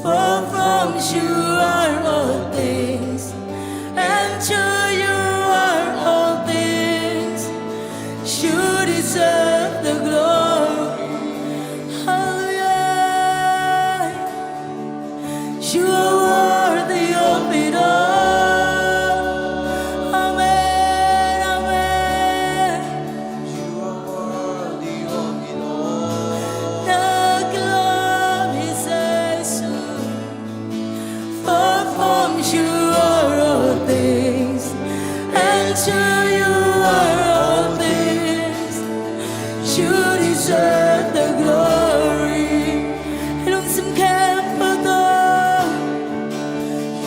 For from you are all things, and to you are all things. You deserve the glory. Hallelujah. You are worthy of it all. Amen, amen. You are worthy of it all. The glory says so. For from you are all things, and to you are all things. You deserve the glory. Long some camp for them.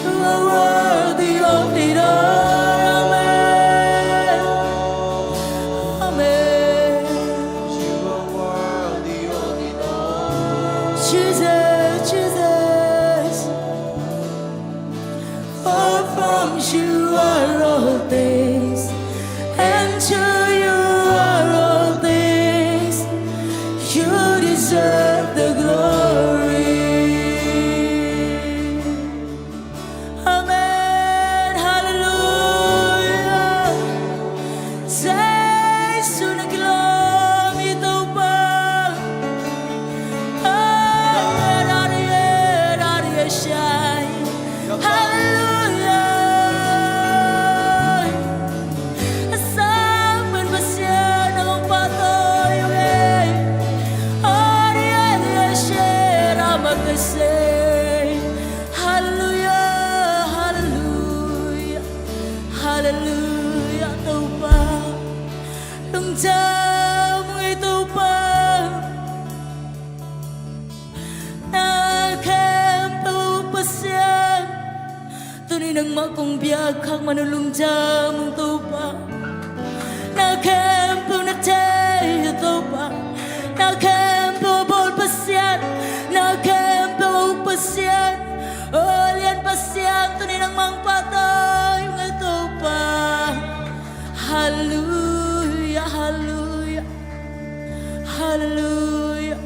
You are worthy of it all. Amen. Amen. You are worthy of it all. Jesus, Jesus. For from you are all things, and to you are all things. You deserve the glory. Amen. Hallelujah. Say soon glory to God. Hallelujah, tauba. Lung jam ngay tauba. Na kem tu pasyan. Tunay nang makong kang manulung jam tu pa. Na kem tu na tay tu pa. Na kem tu bol pasyan. Na kem tu pasyan. Olian pasyan tunay nang mangpatay ngay tu pa. Hallelujah, hallelujah, hallelujah.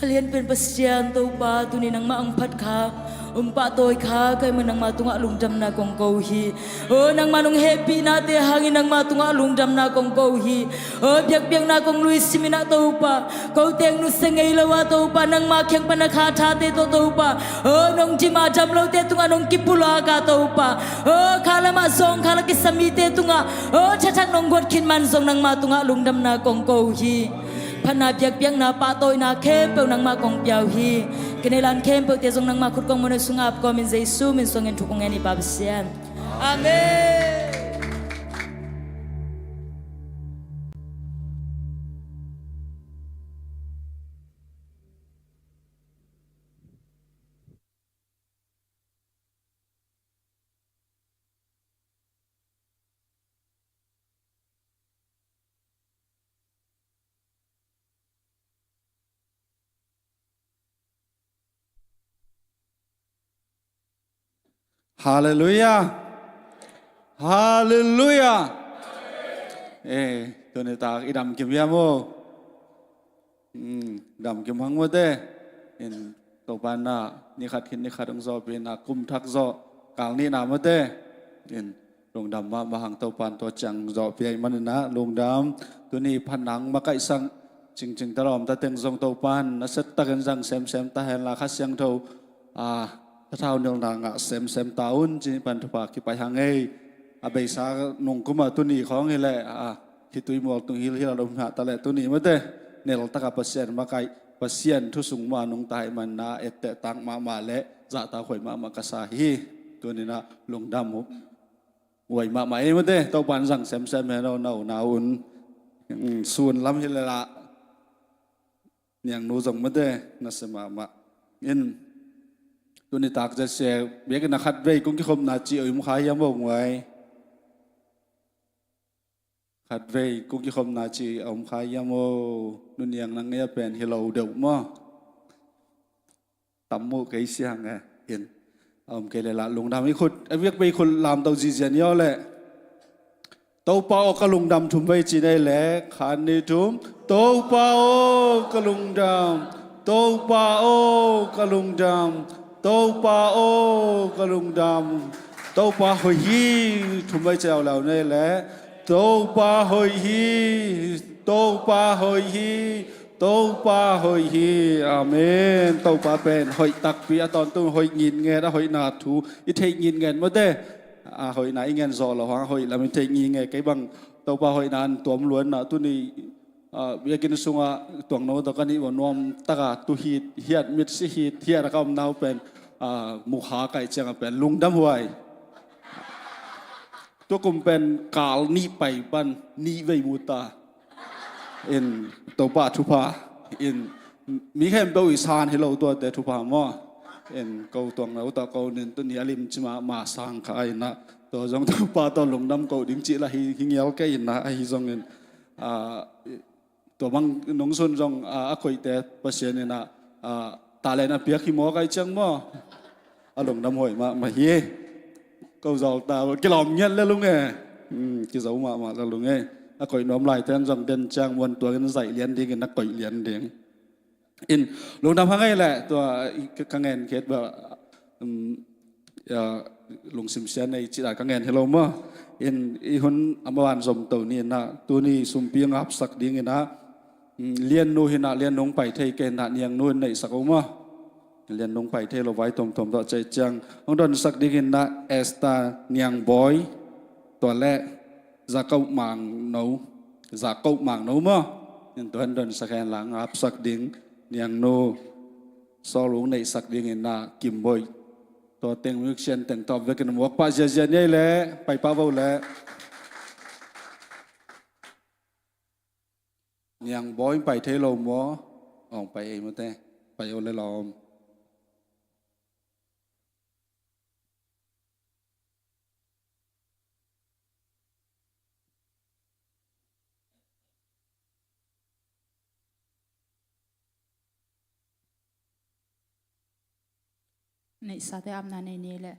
Alian pen pasyan tau pa tunay nang maangpat ka. Patoy ka kay manang matunga lungdam na kong kauhi. O nang manong happy nate hangin nang matunga lungdam na kong kauhi. O biyak-biyak na kong Luis simina tau pa. Kau teng nu sengay lawa tau pa nang makyang panakhatate to tau pa. O nong jima jam lo te tunga nong kipula ka tau pa. O kala ma zong kala kisamite tunga. O chachak nong god kin man zong nang matunga lungdam na kong kauhi. Panabyak-byak na patoy na kempew nang makong piawhi. Kinilan kempew tiyazong nang makut kong muna sungap ko min Jesu min songin tukong ngani babasyan. Amen. Hallelujah. Hallelujah. Tôi này ta cái đầm kiếm yam ô, đầm kiếm hăng mất đấy. Tàu ban na, ni khát ông gió bên na kum thắc gió, càng ni nào mất đấy. Lồng đầm mà hàng tàu ban to chẳng gió bên mình na lồng đầm, tôi này pan nắng mà cái sang chỉnh ta làm ta tiếng dòng tàu ban, nó sẽ ta gần rằng xem ta hẹn là khát sang thâuถ้าเท่าเนื่องนางเซมตาอุ่นจีบันทุปาคิไปหางเออาเบสานงกุมาตุนีของเฮแหละคิดตุยหมวกตุงฮิลที่เราลงหาตะแหละตุนีมาเต้เนี่ยเราตะกับเปอร์เซ็นต์มาไกลเปอร์เซ็นต์ทุสุงมานงตายมันนาเอตเตตังมาเละจะตาข่อยมากระสาฮีตัวนี้นะลงดำหุบหวยมาเอมาเต้เต้าปันสั่งเซมให้เราหนาวอุ่นส่วนล้ำเฮละอย่างนู้ส่งมาเต้นัสมาเอ็นตัวนี้ตากจะเสียเบี้ยกันนักขัดเว้ยกุ้งที่คมนาจีอุ่มขายยังบ่งไว้ขัดเว้ยกุ้งที่คมนาจีอุ่มขายยังโมนุ่นยังนั่งเนี่ยเป็นฮิโลเดือดมั้งตั้มโมไก่เสียงไงเห็นเกลละลงดำให้คนเวียกไปคนลามเตาจีเจียนย่อแหละ tàu pa o kalung dam thum vai chi nei le khan ni thum tàu pa o kalung dam tàu pa o kalung dam tàu pa o kalung dam tàu pa hoi hi thum vai chao lao nei le tàu pa hoi hi tàu pa hoi hi tàu pa hoi hi amen tàu pa pen hoi tak pi aton tu hoi ngin nghe đã hoi na thu ít thấy ngin nghe mất đấy hồi nãy nghe rõ là hoa hồi là mình thấy nghe cái bằng tàu pa hồi nan tuom luan na tu ni bây giờ sunga tuang no ta kani wan nom taka tu hit hiat mit si hit hiat kam nau pen mukha kai chang pen lungdam huai tu kum pen kal ni pai pan ni vei muta in tàu pa thu pa in mi hem do isan hello tu te thu pa mo en câu tuang nấu ta câu nên tôi nhớ lim chima mà sang khai na tôi giống tôi pa tôi lồng đâm câu điểm chỉ là hi nghèo cái na hi giống en tôi mang nông xuân giống khơi tết bớt sen na ta lại na biết khi mua cái chân mo lồng đâm hỏi mà hi câu giàu ta cái lòng nhân lên luôn nghe cái dấu mà là luôn nghe khơi nóm lại tên giống tên trang quân tôi cái dạy liền đi cái nó cởi liền đi in lung đam hangai le to kangen khet ba lung sim sian nei chi da kangen hello ma in I hun amawan zom to ni na tu ni sum pi ngap sak ding na lien nu hina lien nong pai thei ke na niang nu nei sak ma lien nong pai thei lo vai tom tom do chai chang ong don sak ding na esta niang boy to le za kau mang no ma in tuan don sakhen lang ap sak ding niang no so lung nei sak ding na kim boy to teng mik chen teng top ve kan wak pa ja nei le pai pa vo le niang boy pai the lo mo ong pai e mo te pai o le lom nei sate amna nei ne le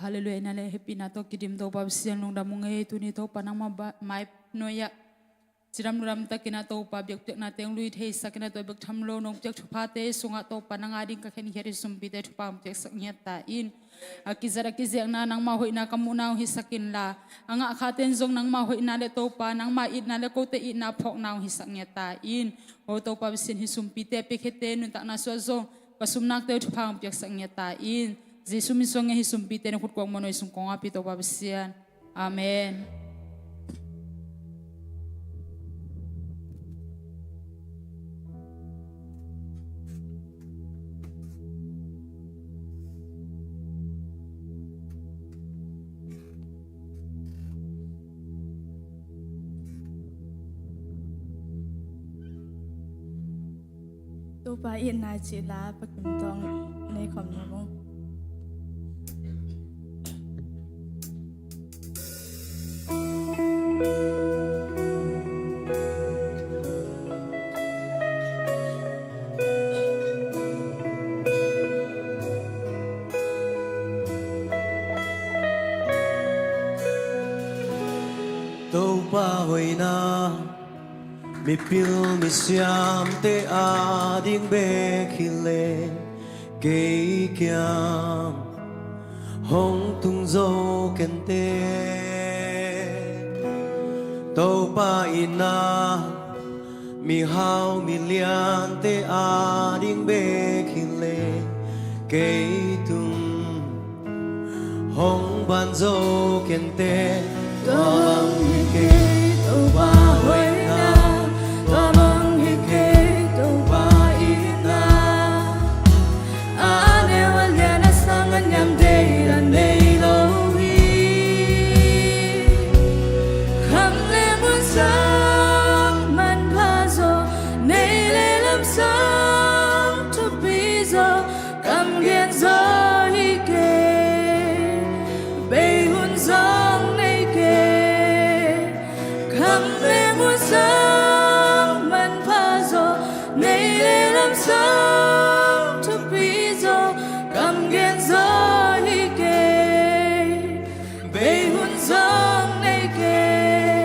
hallelujah na le happy na to kidim to pa sian lung da mung e tu ni to panang ma mai noya chiram ram takina to pa byek tek na teng lui thei sakina to bek tham lo nong tek thupa te sunga to panang ading ka khen heri sumpi te thupa am tek sak nya ta in akizara kizek na nang ma hoina kamuna hi sakin la anga khaten jong nang ma hoina le to pa nang ma it na le ko te it na phok naw hi sak nya ta in ho to pa sin hi sumpi te pe khete nu ta na so zo pasumnak te thupang piak sangnya ta in Jesu mi songe hi sumpi te na khut kong monoi sung kong api to babsian amenตัวปลาอินนาจิลาปะกิมตองในคอมนะมงtàu pa hồi na mi pil mi siam te a ding be khile ke kiam hong tung zo ken te tàu pa ina mi hao mi lian te a ding be khile ke tung hong ban zo ken te tong ke tàu pa hồi na Hãy subscribe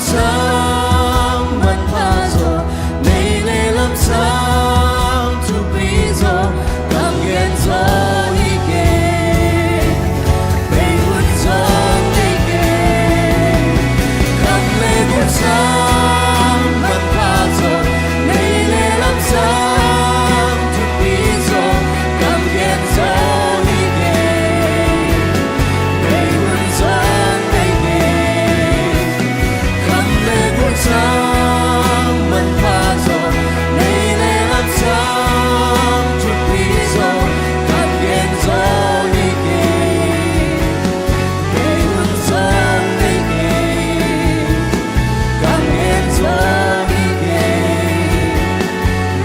sáng vẫn pha rồi này lệ làm sao tu bí rồi cảm ghen rồi đi kề bây vẫn rồi đi kề cảm lệ vẫn sáng vẫn pha rồi này lệ làm sao tu bí rồi cảm ghen rồi đi kề bây vẫn rồi đi kề cảm lệ vẫn sáng vẫn pha rồi này lệ làm sao tu bí rồi cảm ghen rồi đi kề bây vẫn rồi đi kề cảm ghen rồi đi kề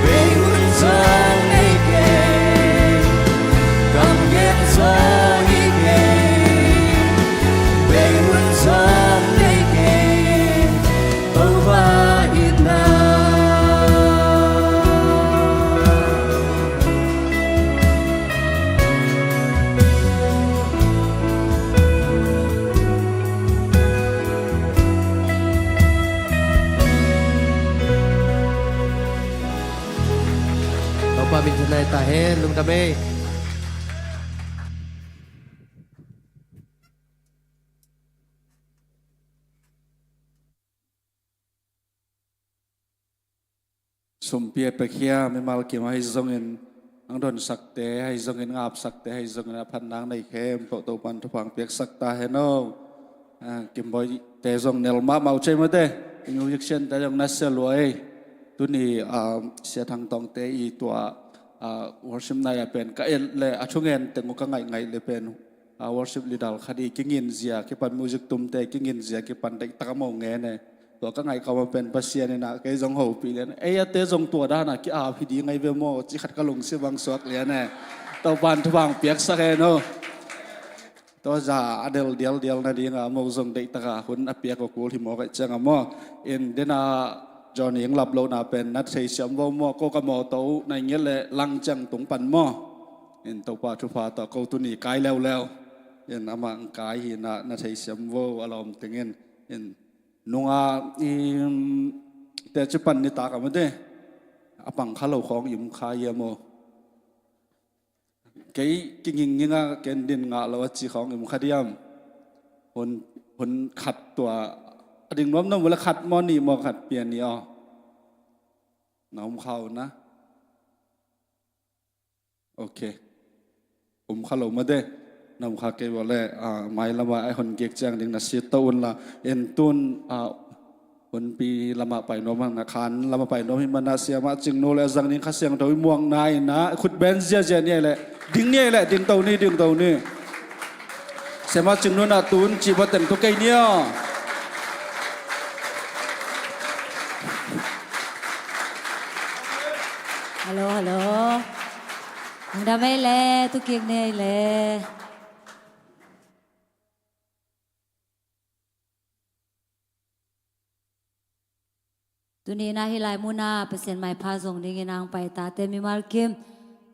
bây vẫn rồi đi kề cảm ghen rồi đi kề bây vẫn rồi đi kề over it now. Opa mintunay tahe lung kami. sum pia pe khia me mal ki mai zong in ang don sak te hai zong in ngap sak te hai zong in phan nang nei khem to pan thu phang pek sak ta he no kim boy te zong nel ma mau che ma te music chen ta jong na se loi tu ni sia thang tong te I tua worship na ya pen ka el le achungen te ngo ka ngai ngai le pen worship lidal khadi kingin zia ke pan music tum te kingin zia ke pan dek ta mo nge neตัวก็ไงเขามาเป็นปัสเซียนี่นะก็จงหูปีเลยเอ้ยเตะจงตัวด้านน่ะกี่พิธีไงเวโมจิขัดกระลงเสียบางสวกเลยเนี่ยตัวบันทุบางเปียกสักแค่โนตัวจ่าเดียวนะดีงะโมจงเด็กตะกะหุ่นอเปียกกูที่โมก็จังอะโมอินเดน่าจอนี่ยังหลับโลน่ะเป็นนัดเสียเสียมโมก็กะโมตัวในเงี้ยเลยลังจังตรงปันโมอินตัวปาทุพาตัวกูตัวนี้กายแล้วอินอามังกายหินะนัดเสียเสียมโมอารมณ์ตึงอินนงแต่จะปันนิตากันไม่ได้ปังข้าเหล่าของยิ่มขายโมเกี่ยกิงยิงอ่ะเกณฑ์ดินงาเราจีของยิ่มขายคนขัดตัวดิ่งน้อมน้อมเวลาขัดมอนี่มอขัดเปลี่ยนนี่อ๋อน้อมเขานะโอเคผมข้าเหล่าไม่ได้นำข้าเกวเลยไม่ละมาไอ้คนเกียกจังดิ่งนัสิตตุนละเอ็นตุนคนปีละมาไปโนมันนะคันละมาไปโนมิมันนาเสียมาจึงโนเลยจังนี้ข้าเสียงตัวม่วงนายนะขุดเบนเสียเนี่ยแหละดิ่งเนี่ยแหละดิ่งตัวนี้เสียมาจึงโนน่ะตุนจีบแต่งตัวไก่เนี่ยฮัลโหลมึงทำไมเล่ตุกเกียกเนี่ยเล่ตุนีนาฮิไลมุนาเปอร์เซ็นต์ไม่พาส่งดิ่งนางไปตาเตมิมาร์คิม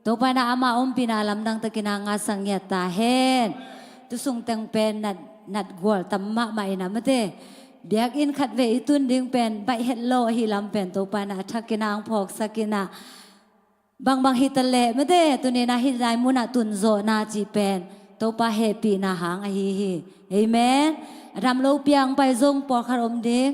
ตัวไปนาอามาปีนาลำดังตะกินางาสังเกตตาเห็นตุส่งแต่งเป็นนัดกวลตัมมะไม่นะมะเตเบียกอินขัดเวอิตุนดิ่งเป็นใบเฮลโลฮิลำเป็นตัวไปนาทักกินางพอกสักกินาบางฮิตเลมะเตตุนีนาฮิไลมุนาตุนโซนาจีเป็นตัวไปเฮปีนาหางอหิฮิเอเมนรำโลเปียงไปทรงปอคารมดิ่ง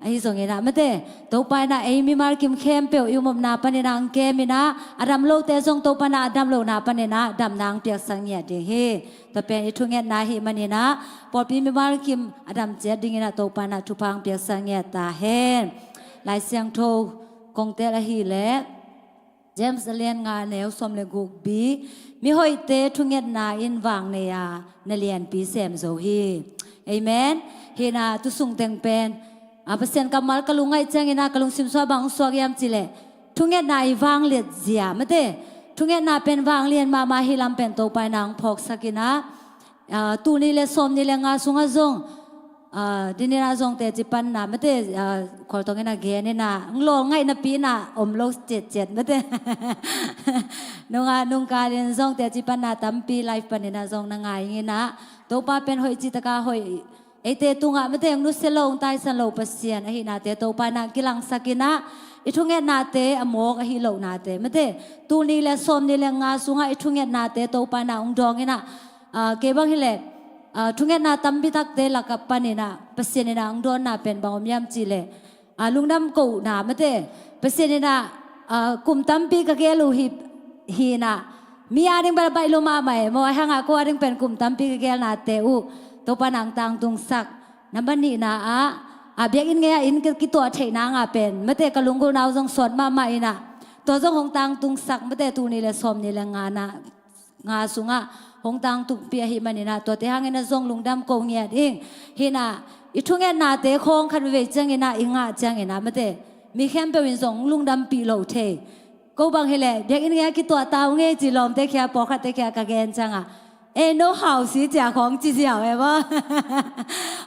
ไอ้ส่งเงินนะไม่ได้ตัวไปนะไอ้มีมาร์กิมเข้มเปียวอยู่มุมนาปนินางเกมินะอดัมโลเตส่งตัวไปนะอดัมโลนาปนินะดำนางเปียกสังเงียดเฮตัวเป็นอีทุ่งเงินนาฮิมันนี่นะพอปีมีมาร์กิมอดัมเจ็ดดิ่งนะตัวไปนะทุพังเปียกสังเงียดตาเฮลายเสียงโทกงเตละฮีเล่เจมส์เลียนงานแนวสมเลกุกบีมีหอยเตทุ่งเงินนาอินวางเนียนเลียนปีเซมโซฮีเอเมนเฮนาตุสุงเต็งเป็นpasien kamal kalungai changina kalung simswa bang swagyam chile thunge nai wang let zia mate thunge na pen wang lian ma hilam pen to pai nang phok sakina tu ni le som ni le nga sunga zong dinira zong te jipan na mate khol tong na ge ne na nglo ngai na pi na om lo jet mate nung ka len zong te jipan na tam pi life pan na zong na ngai ngi na to pa pen hoi chitaka hoi te tunga mate ang nuselong tai san lo pasien ahi na te to pa na kilang sakina ithunget na te amok ahi lo na te mate tu ni le som ni le nga sunga ithunget na te to pa na ong dong ina ke bang hile thunget na tambi tak te lakap panina pasien na ang don na pen bangom yam chi le lungnam ko na mate pasien na kum tampi ka ke lu hi na mi ading ba bai lo ma mai mo hanga ko ading pen kum tampi ka ke na te u to panang tang tung sak nambani na biak in ngaya in ki to thei na nga pen mate kalungul naw jong sot ma mai na to jong hong tang tung sak mate tu ni le som ni le nga sunga hong tang tu pi hi manina to te hangena jong lungdam ko nge ding hina ithunge na te khong khan ve chang ina inga chang ina mate mi khem pe win jong lungdam pi lo the ko bang hele biak in ngaya ki to taw nge ji lom te kya po khat te kya ka gen chang no hào sĩ trảของจีเสียวเอ๋บ่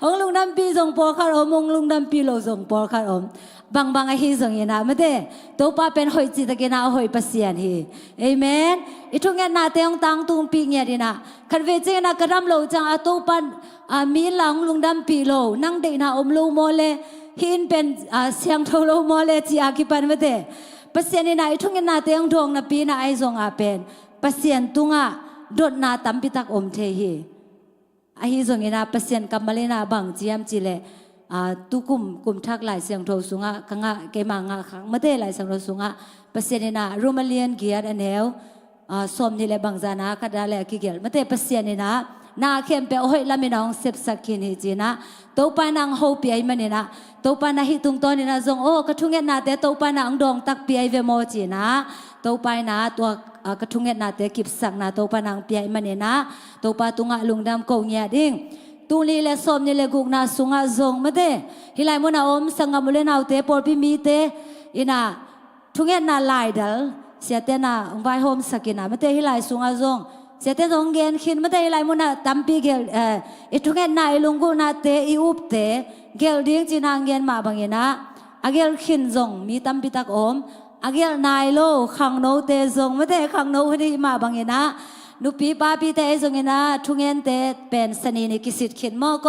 องลุงน้ำปีส่งปอคัดอมองลุงน้ำปีโลส่งปอคัดอมบางไอ้ฮีส่งยินะไม่ได้ตัวป้าเป็นหอยจีตะกินาหอยปัสเซียนฮีเอเมนอีทุกเงี้ยนาเตียงตังตุงปีเงี้ยดีนะคันเวจินะกระดำโลจังตัวป้ามีหลังลุงน้ำปีโลนั่งเด็กนะอมโลโมเลหินเป็นเสียงโทโลโมเลจีอากิปันไม่ได้ปัสเซียนนี่นะอีทุกเงี้ยนาเตียงดวงนะปีนะไอส่งเป็นปัสเซียนตุงดดนาตัมปิตักอมเทฮีอาฮิจงอินาเปเซียนกัมมาเลนาบังจียมจีเลตุกุมทักหลายเสียงโทสุงะกังะเกมังะขังมาเตหลายเสียงโทสุงะเปเซียนนารูมาเลียนเกียร์อันเฮลสมนี่เลบังจานาคัดดาเลกิเกลมาเตเปเซียนนานาเข้มเปโอให้ละมินองเซบสักกินฮีจีนะตัวปานังโฮปีไอมันนะตัวปานาฮิตุงตอนนี่นะจงโอกระทุงเงินนาเตตัวปานังดองตักปีไอเวโมจีนะตัวปานาตัวกระทุงเงินนาเตกิบสักนาตัวปานังปีไอมันนะตัวปาตุงะลุงดำโกงเงียดิ้งตูลีเลสมนี่เลกุกนาสุงะจงมาเตฮิไลมุนาอมสังกมุเลนาเตปอลพิมีเตอินาทุงเงินนาไลเดลเสียเตนาองไวโฮมสกินามาเตฮิไลสุงะจงเสียเตจงเกนขินมาเตฮิไลมุนาตัมปีเกลอิทุงเงินนาอิลุงกุนาเตอิอุปเตเกลดิ้งจีนางเกนมาบังเงินะอาเกลขินจงมีตัมปีตักอมอาเกลนายโลขังโนเตจงมาเตขังโนพอดีมาบังเงินะนุปีป้าปีเตจงเงินะทุงเงินเตเป็นสนีนิกิสิทธิ์ขินมอโก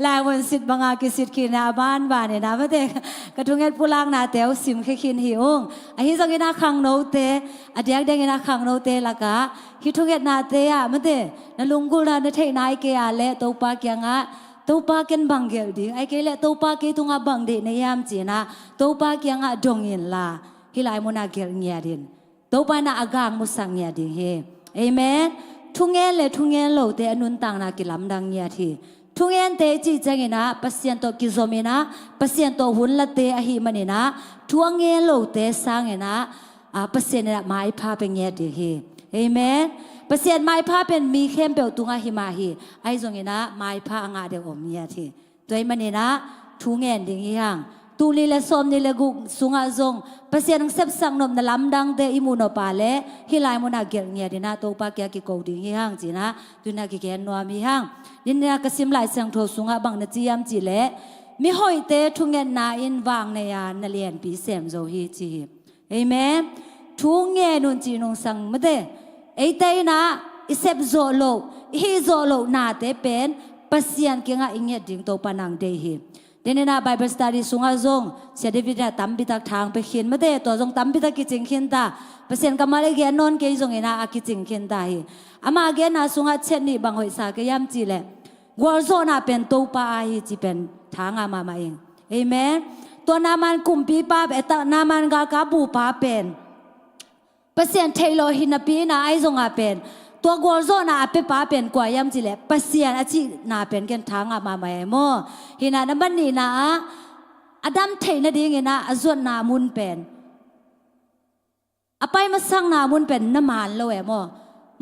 ลายวันสิทธิ์บังอากิสิทธิ์ขินนาบ้านเนี่ยนะมาเตกระทุงเงินผู้ล่างนาเตวสิมแค่ขินหิวไอ้ที่จงเงินะขังโนเตอเดียกเดงเงินะขังโนเตละกะคิดทุงเงินนาเตอะมาเตนลุงกุลาเนเทนายเกียเละตัวป้าเกียงะตัวป้าเกินบังเกลดิไอ้เกลตัวป้าเกตุงะบังเดในยามจีนะตัวป้าเกียงะดงยินลาฮิไลมุนาเกลเงียดินตัวป้าน่ะอากางมุสังเงียดิเฮเอเมนทุงเงินเลยทุงเงินโลเตอนุนตังนากิลำดังเงียทีทุงเงินเตจีจังเงินะปัสยันโตกิโซเมนะปัสยันโตหุ่นละเตอหิมันนะทุงเงินโลเตสังเงินะปัสยันนะไม้พาเป็นเงียดิเฮเอเมนปัสยันไม้พาเป็นมีเข้มเปลตุงะหิมาฮีไอจงเงินะไม้พางาเดอมเงียทีตัวมันนะทุงเงินดิ่งยังตูลีเลสอมนี่เลกุสุงะจงปัสยันเซบสังนมนลำดังเตอิมุนอปาเลฮิไลมุนาเกลเงียดินะตัวปากยากิโกดิ่งยังจีนะตุนักเกนนัวมียังนินเนียกสิมไลเสียงโทสุงะบังนจียมจีเลมีหอยเตทุงเงินนาอินวางในยานเลียนปีเสมโจฮีจีเอเมนทุงเงินนุนจีนุงสังมเตไอเตนะอิเซบโจโลฮีโจโลนาเตเป็นปัสยันเกงะอิงเงดิ่งตัวปานังเดฮีเดนนาไบเบิลสตัดดี้สุงาจงเสียเดวิดาตัมปิตักทางไปเขียนมาเดตัวจงตัมปิตักกิจิงเขียนตาเปอร์เซ็นต์กำมาเลเกียนนนเกยจงเอนาอากิจิงเขียนตาฮีอามาเกนาสุงาเช่นนี้บางหอยสาเกยามจีเลวอลโซนาเป็นตัวปาฮีจีเป็นทางอามาเองเอเมนตัวนามันกุมปีปาเปตนามันกากาบูปาเป็นเปอร์เซ็นต์เทโลฮินาปีนาไอจงอาเป็นตัวกอลโซนาเปป้าเป็นกว่ายามจีเลเปอร์เซ็นต์อาชีนาเป็นกันทางอามาเองโมฮินานับบันนี่นะอดัมเทนดีเงินะอจวนนามุนเป็นอไปมาสร้างนามุนเป็นน้ำมันโลเอโม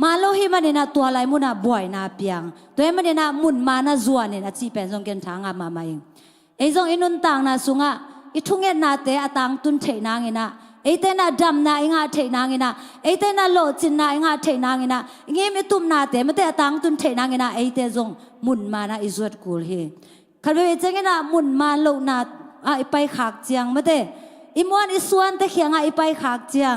มาโลหิมันเนี่ยตัวอะไรมุนบ่อยนาเปียงตัวมันเนี่ยมุนมานาจวนเนี่ยจีเป็นทรงกันทางอามาเองไอ้ทรงอินุนต่างนาสุงะอิทุงเงินนาเตอตังตุนเทนางเงินะไอ้เตน่าดำนาอิงาเทนางเงินะไอ้เตน่าโลจินนาอิงาเทนางเงินะเงี้ยไม่ตุ่มนาเตมันเตอตังตุนเทนางเงินะไอ้เตทรงมุนมานาอิจวดกูลเฮคันเวเจงเงินะมุนมาโลนาไอไปขากเจียงมาเตอิมวนอิส่วนแต่เขียงไอไปขากเจียง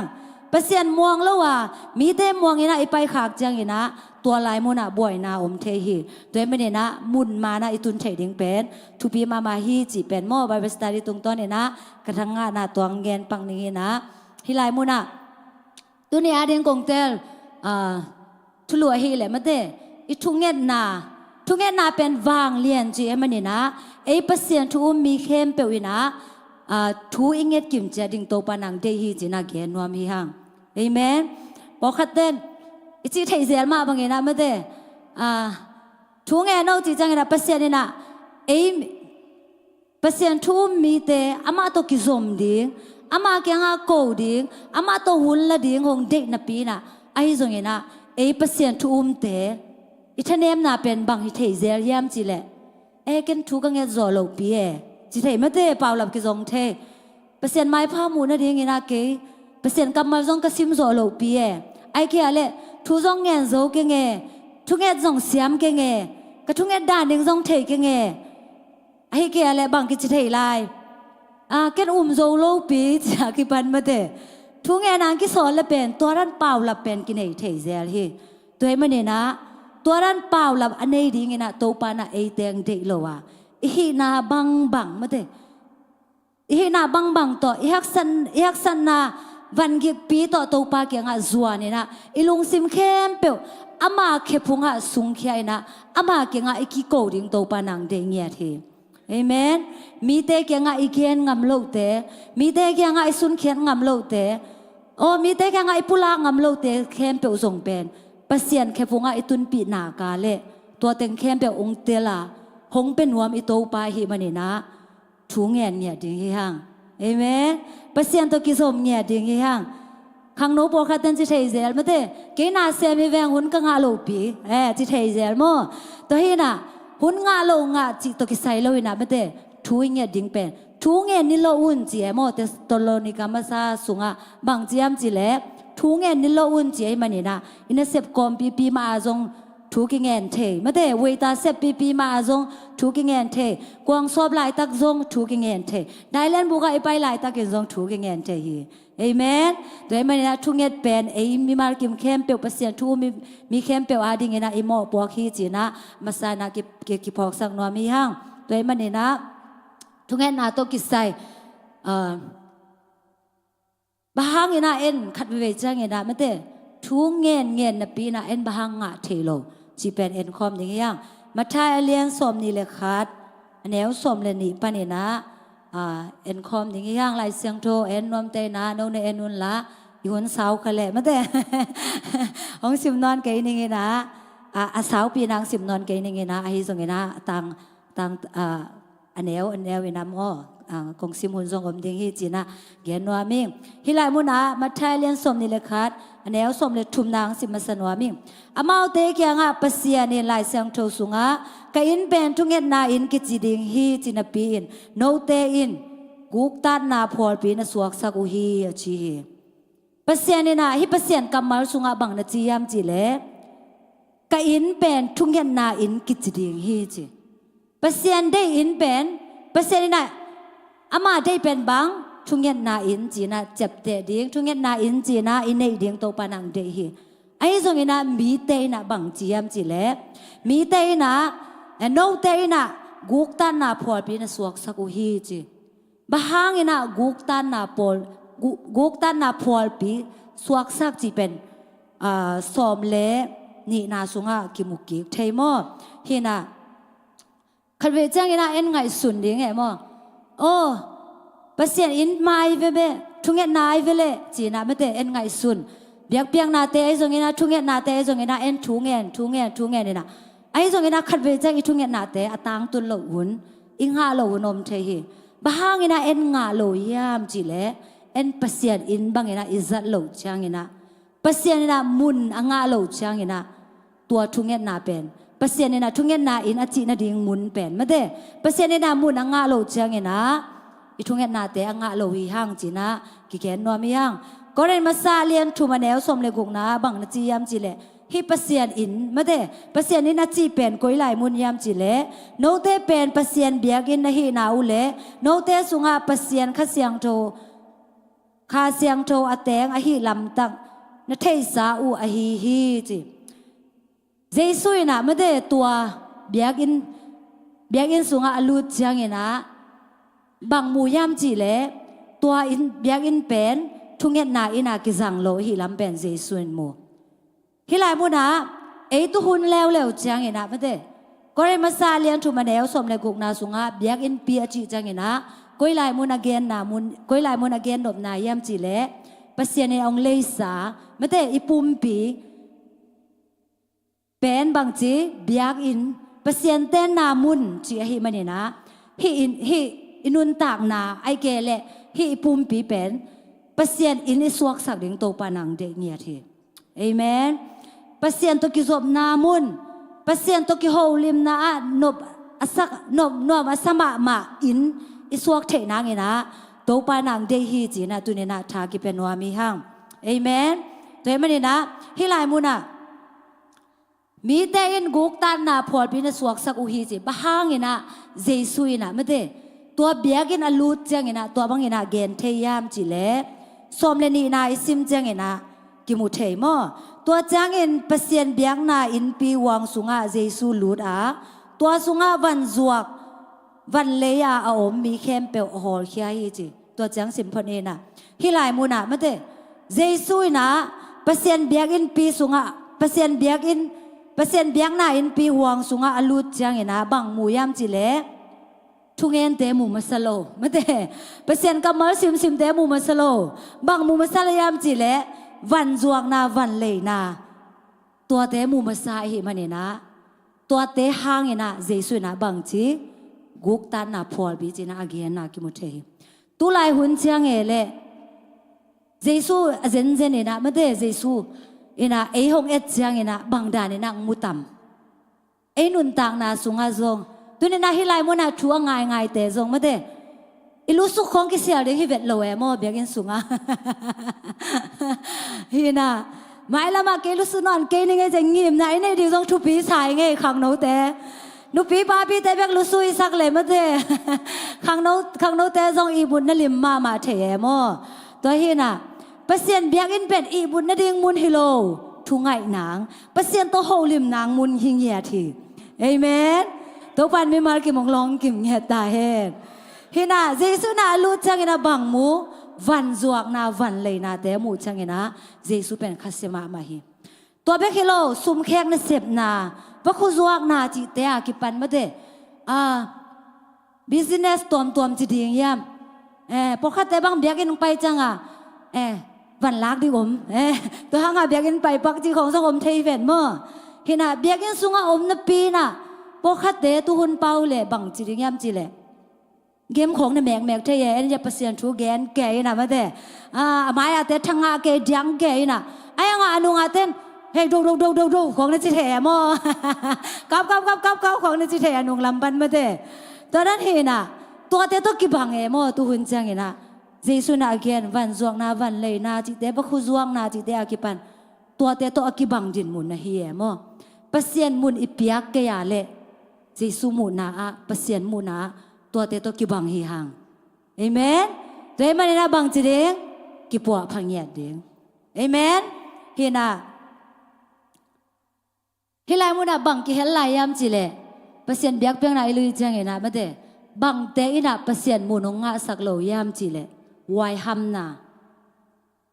เปอร์เซ็นต์ม่วงแล้วว่ามีเตม่วงเงินะไอไปขากเจียงเงินะ ตัวลายมุนะบ่อยนาอมเทฮีตัวไม่เนี่ยนะมุนมานะอิตุนเทดิงเป็นทุปีมาฮีจีเป็นหม้อใบเบสตารีตรงต้นเนี่ยนะกระทั่งงานาตัวเงินปังนี้นะฮิลายมุนะตัวนี้อาเดนกงเตลทุลัวฮีแหละมาเตอิทุงเงินนาเป็นวางเลียนจีมันเนี่ยนะไอ้เปอร์เซ็นต์ทุมีเข้มเปวินะทุอิงเงกิมเจดิงโตปานังเดฮีจีน่าเกนวามีหังเอเมนบอกขัดเต้นอิจิไทยเซลมาบางเงนะมาเตทุงเงินเอาจีจังเงนะเปอร์เซ็นต์เนี่ยนะไอ้เปอร์เซ็นต์ทุมีเตอามาโตกิซอมดิงอามาเกียงอาโกดิงอามาโตหุ่นละดิงหงเด็กนับปีนะไอ้ส่งเงนะไอ้เปอร์เซ็นต์ทุเตอิทเนมนาเป็นบางฮิเทเซลยามจีแหละกันทุกงเงินจอลปีจีเทไม่ได้เปล่าหลับกิจงเทเปอร์เซ็นต์ไม้ผ้ามูนั่นเองนะเกเปอร์เซ็นต์กำมาจงกระซิมจอลปีไอ้เกี่ยเลยทุกงเงินจงเก่งทุกเงินจงเสียมเก่งกระทุกเงินด่านหนึ่งจงเทเก่งไอ้เกี่ยเลยบางกิจเทไลกันจงโลปีจากกิปันมาเตทุกเงินนางกิสอนละเป็นตัวนั้นเปล่าละเป็นกินไอ้เทเซลฮีตัวมันเนี่ยนะตัวนั้นเปล่าลับอันนี้ดีไงนะตัวปานะไอเตียงเด็กโลวะอีน่าบังมาเถอะอีน่าบังต่ออีฮักสันนาวันกิปีต่อตัวปาเกียงอ่ะจวนเนี่ยนะอีลุงซิมเข้มเปียวอามาเขพุงอ่ะสุงเขียนะอามาเกียงอ่ะอีกิโกดิ่งตัวปานังเดียงเงียทีเอเมนมีเตเกียงอ่ะอีเขียนงำโลเตมีเตเกียงอ่ะอีสุนเขียนงำโลเตโอ้มีเตเกียงอ่ะอีปุลางำโลเตเข้มเปียวส่งเป็นเปอร์เซ็นต์แค่พงไอตุนปีนากาเล่ตัวเต็งเข้มแบบองเตล่าหงเป็นหัวมีโตปาหิมันนี่นะถูเงียนเนี่ยดิ่งห้างเอเมนเปอร์เซ็นต์ตัวกิสมเนี่ยดิ่งห้างขังโนบอกขัดเต็นจิเทเซลมาเต้เกน่าเซมีแวงหุ่นก็งาโลปีจิเทเซลโมตัวเฮน่ะหุ่นงาโลงาจิตัวกิไซโลวินะมาเต้ถูเงียดิ่งเป็นถูเงียนนี่โลอุ่นจีโมเตสตโลนิกามาซาสุงะบางจียมจีเล่ทุงเงินนี่เราอุ่นใจมันนี่นะอินเสพกอมปีมาจงทุกเงินเทไม่ได้เวตาเสพปีมาจงทุกเงินเทกวางสอบหลายตักจงทุกเงินเทได้เล่นบุกไอไปหลายตักจงทุกเงินเทฮีเอเมนโดยมันนะทุกเงินเป็นไอมีมากิมเข้มเปียวเปอร์เซ็นต์ทุมีเข้มเปียวอาดิเงินนะไอหม้อปวกฮีจีนะมาใส่นะกิพอกสักหน่อยมีห้างโดยมันนี่นะทุกเงินนะต้องกิใส่bahang ina en khat ve chang ina mate thu ngen na pi na en bahang nga thelo chi pen en khom ni yang mathai alien som ni le khat aneu som le ni panina en khom ni yang lai siang tho en nom te na no ne en un la yun sao khale mate ong sim non ke ni na a sao pi nang sim non ke ni na a hi song ina tang aneu ina moกงซิมุนทรงอมดิ่งฮีจีนะเกียนนัวมิงฮิลายมุนามาไทยเลียนสมนิเลขาดอันแนวสมเลทุมนางสิมาสนัวมิงอามาเตเกียงะปัสยานิลายเสียงโทสุงะกะอินเป็นทุงเงินนาอินกิจิดิ่งฮีจีนะปีอินโนเตอินกุกตัดนาพอลปีนะสวกสักุฮีจีปัสยานินาฮิปัสยานกำมาสุงะบังนะจียามจีเลกะอินเป็นทุงเงินนาอินกิจิดิ่งฮีจีปัสยานได้อินเป็นปัสยานินาอามาได้เป็นบางทุงเงินนาอินจีน่าเจ็บเตะดิ้งทุงเงินนาอินจีน่าอินในดิ้งโตปานังเดฮีไอ้ส่งอิน่ามีเตยน่ะบางจียมจีเล่มีเตยน่ะโนเตยน่ะกุกตันน่ะพอลปีน่ะสวกสักุฮีจีบางอิน่ะกุกตันน่ะพอลปีสวกสักจีเป็นสอมเล่นี่นาสุงะกิมุกิเทมอฮีน่ะขัดเวจังอิน่าเอ็นไงสุนดิ้งไงมอโอ้เปอร์เซ็นต์อินไม่เวเบทุงเงินนายเวเล่จีน่าไม่เตเอ็นไงสุนเบียกเปียงนาเตไอส่งเงินนาทุงเงินนาเตไอส่งเงินนาเอ็นทุงเงินนี่นะไอส่งเงินนาขัดเวจังอีทุงเงินนาเตอตังตุนเหลวุ่นอิงหาเหลวุ่นอมเทฮีบ้างเงินนาเอ็นงาเหลวยามจีเล่เอ็นเปอร์เซ็นต์อินบางเงินนาอิจัดเหลวจางเงินนาเปอร์เซ็นต์นามุนอ่างงาเหลวจางเงินนาตัวทุงเงินนาเป็นเปอร์เซ็นต์นาทุงเงินนาอินอจินาดิ่งมุนเป็นไม่ได้เปอร์เซ็นต์นามุนอ่างงาเหลวจางเงินนาอีทุงเงินนาเตอ่างงาเหลวีห้างจีนะกิแกนนัวมีห้างก็เรียนมาซาเลียนทุมาแนวสมเลกุกนาบังนจียามจีเล่ฮิเปอร์เซ็นต์อินไม่ได้เปอร์เซ็นต์นี่นาจีเป็นกุยไหลมุนยามจีเล่โนเตเป็นเปอร์เซ็นต์เบียกินนะฮีนาอุเล่โนเตสุงาเปอร์เซ็นต์ข้าเสียงโตงอฮีลำตังนเทศาอูอฮีฮีจี เจสุยนะไม่ได้ตัวเบียกินสุงอาลูดจังเงนะบางมูยามจีเลตัวอินเบียกินเป็นทุงเงนาอินากิจังโลหิลำเป็นเจสุยมูฮิลายมูนะตุหุนแล้วจังเงนะไม่ได้ก็เลยมาซาเลียนทุมาแนวสมในกุกนาสุงอาเบียกินเปียจีจังเงนะก็ลายมูนาเกนนามุนก็ลายมูนาเกนดบนายามจีเลปัสยาในองเลสาไม่ได้อิปุมปีเป็นบางจีเบียกอินเปเซียนเต้นนามุนจีฮิมันนี่นะฮิอินุนตากนาไอเกเลฮิปุมปีเป็นเปเซียนอินอิสวกสักดึงโตปานังเดเงียทีเอเมนเปเซียนตกิจบนามุนเปเซียนตกิโฮลิมนานบอสักนบอสมะมาอินอิสวกเทนางเงนะโตปานังเดฮีจีนะตุเนนะทากิเป็นวามีหังเอเมนตัวมันนี่นะฮิลายมุนะมีแต่อินกุกตันนาพอดพินสวกสักอุฮีจีบ้างินะเจสุยนะไม่ได้ตัวเบียกินอลูดจังนะตัวบางงินะเกนเทียมจีเล่สมเลนีนาอิซิมจังนะกิมุเทยมอตัวจังอินเปเซียนเบียงนาอินปีวังสุงาเจสุลูดตัวสุงาวันจวกวันเลียอาอมมีเข้มเปลหอลขี้ฮีจีตัวจังสิมพเนนะฮิลายมูนะไม่ได้เจสุยนะเปเซียนเบียกินปีสุงาเปเซียนเบียกินเปอร์เซ็นต์เบียงนาอินปีห่วงสุงาอลูดจังเงนะบังมูยามจิเลทุเงินเตมูมาสโลไม่ได้เปอร์เซ็นต์กำมลซิมเตมูมาสโลบังมูมาสลายามจิเลวันจวกนาวันเลยนาตัวเตมูมาสาหิมันเนี่ยนะตัวเตหางเงนะเจสุนะบังจีกุกตานาพอลบีจีนะอาเกียนนากิมุเทตุลายหุ่นจังเงเลเจสุเจนเนี่ยนะไม่ได้เจสุอินะเอฮงเอ็ดจังอินะบางดานินังมุตัมเอนุนต่างนาสุงอาจงตุนินาฮิไลมุนาชัวง่ายเตจงมาเดอิลุสุขของกิเสียเรื่องฮิเวตโลเอโมเบียกินสุงอาฮินะไม่ละมาเกลุสุนอนเกนี่ไงจะงิมนะไอเนี่ยดีจงทุปีสายไงขังโนเตนุปีปาปีเตเบียกลุสุอิสักเลยมาเดขังโนเตจงอีบุญนลิมมาเทเอโมตัวฮินะเปอร์เซ็นต์เบียกินเป็นอีบุญนาดิงมุนฮิโลทุงไงนางเปอร์เซ็นต์โตโฮลิมนางมุนหิงเหียทีเอเมนตัวปันไม่มากิมองลองกิมเหียตาเฮดฮินาเจสุนาลูจังอินาบังมูวันจวกนาวันเลยนาเตมูจังอินาเจสุเป็นคาเซมามาฮิตัวเบกฮิโลซุมแขกนเสพนาพระคุจวกนาจิเตอากิปันมาเดบิสเนสตัวจิดีงยามพอข้าแต่บังเบียกินไปจังวันลักดิผมตัวหางเบียกินไปปักจีของสังคมเทเวนเมื่อเห็นเบียกินสุงอมนปีน่ะพวกขัดเดตุหุนเปาเลยบังจีริยามจีเลยเกมของในแมกเทยนจะเปอร์เซ็นต์ทูแกนแก่น่ะมาเด้หมายอาเตทั้งอาเกจังแก่น่ะไอ้ยังอานุงอาเต้นเฮ้ยดูของในจิเทมั่วกับของในจิเทนุงลำบันมาเด้ตอนนั้นเห็นตัวเตตุกิบังมั่วตุหุนจังน่ะเจสุนาเกนวันจวงนาวันเลยนาจิเตบคุจวงนาจิเตอากิปันตัวเตโตอากิบังจินมุนนะเฮียมอเปเซียนมุนอิเปียกเกยาเลเจสุมุนาเปเซียนมุนาตัวเตโตกิบังฮีหังเอเมนเรมันนะบังจิเดงกิปัวพังเงียดเดงเอเมนเฮนาฮิลายมุนาบังกิเฮลลายามจิเลเปเซียนเบียกเปียงนาอิลุยจังเฮนามาเดบังเตอินาเปเซียนมุนงะสักโลยามจิเลวายฮัมนา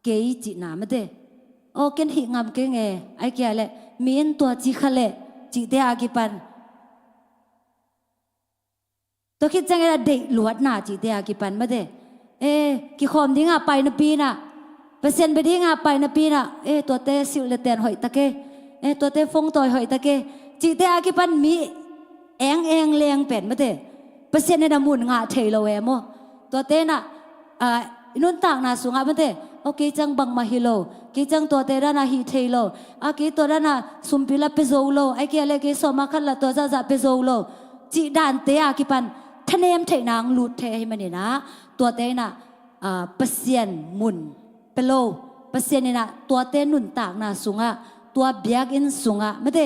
เกยจินาไม่ได้โอเกนหิงามเกงไอเกียเลยมีนตัวจิขเลยจิเตอากิปันตัวคิดจังไงเด็กหลวดนาจิเตอากิปันไม่ได้กิคอมดิ้งไปนปีน่ะเปอร์เซ็นต์ไปดิ้งไปนปีน่ะตัวเตสิวเลเตนหอยตะเกตัวเตฟงตอยหอยตะเกจิเตอากิปันมีเองเลียงเป็ดไม่ได้เปอร์เซ็นต์ในน้ำมุนงาเทโลเอโมตัวเตน่ะนุนต่างนาสุงอาบันเตโอเคจังบังมาฮิโลกีจังตัวเตระนาฮิเทโลกีตัวระนาสุมพิลาเปโซโลไอเกเลกีสมาคันละตัวจะเปโซโลจีดานเตอากิปันทะเนมเทนางลูดเทให้มันเนี่ยนะตัวเตน่ะเปอร์เซียนมุนเปโลเปอร์เซียนเนี่ยนะตัวเตนุนต่างนาสุงอาตัวเบียกินสุงอาไม่เต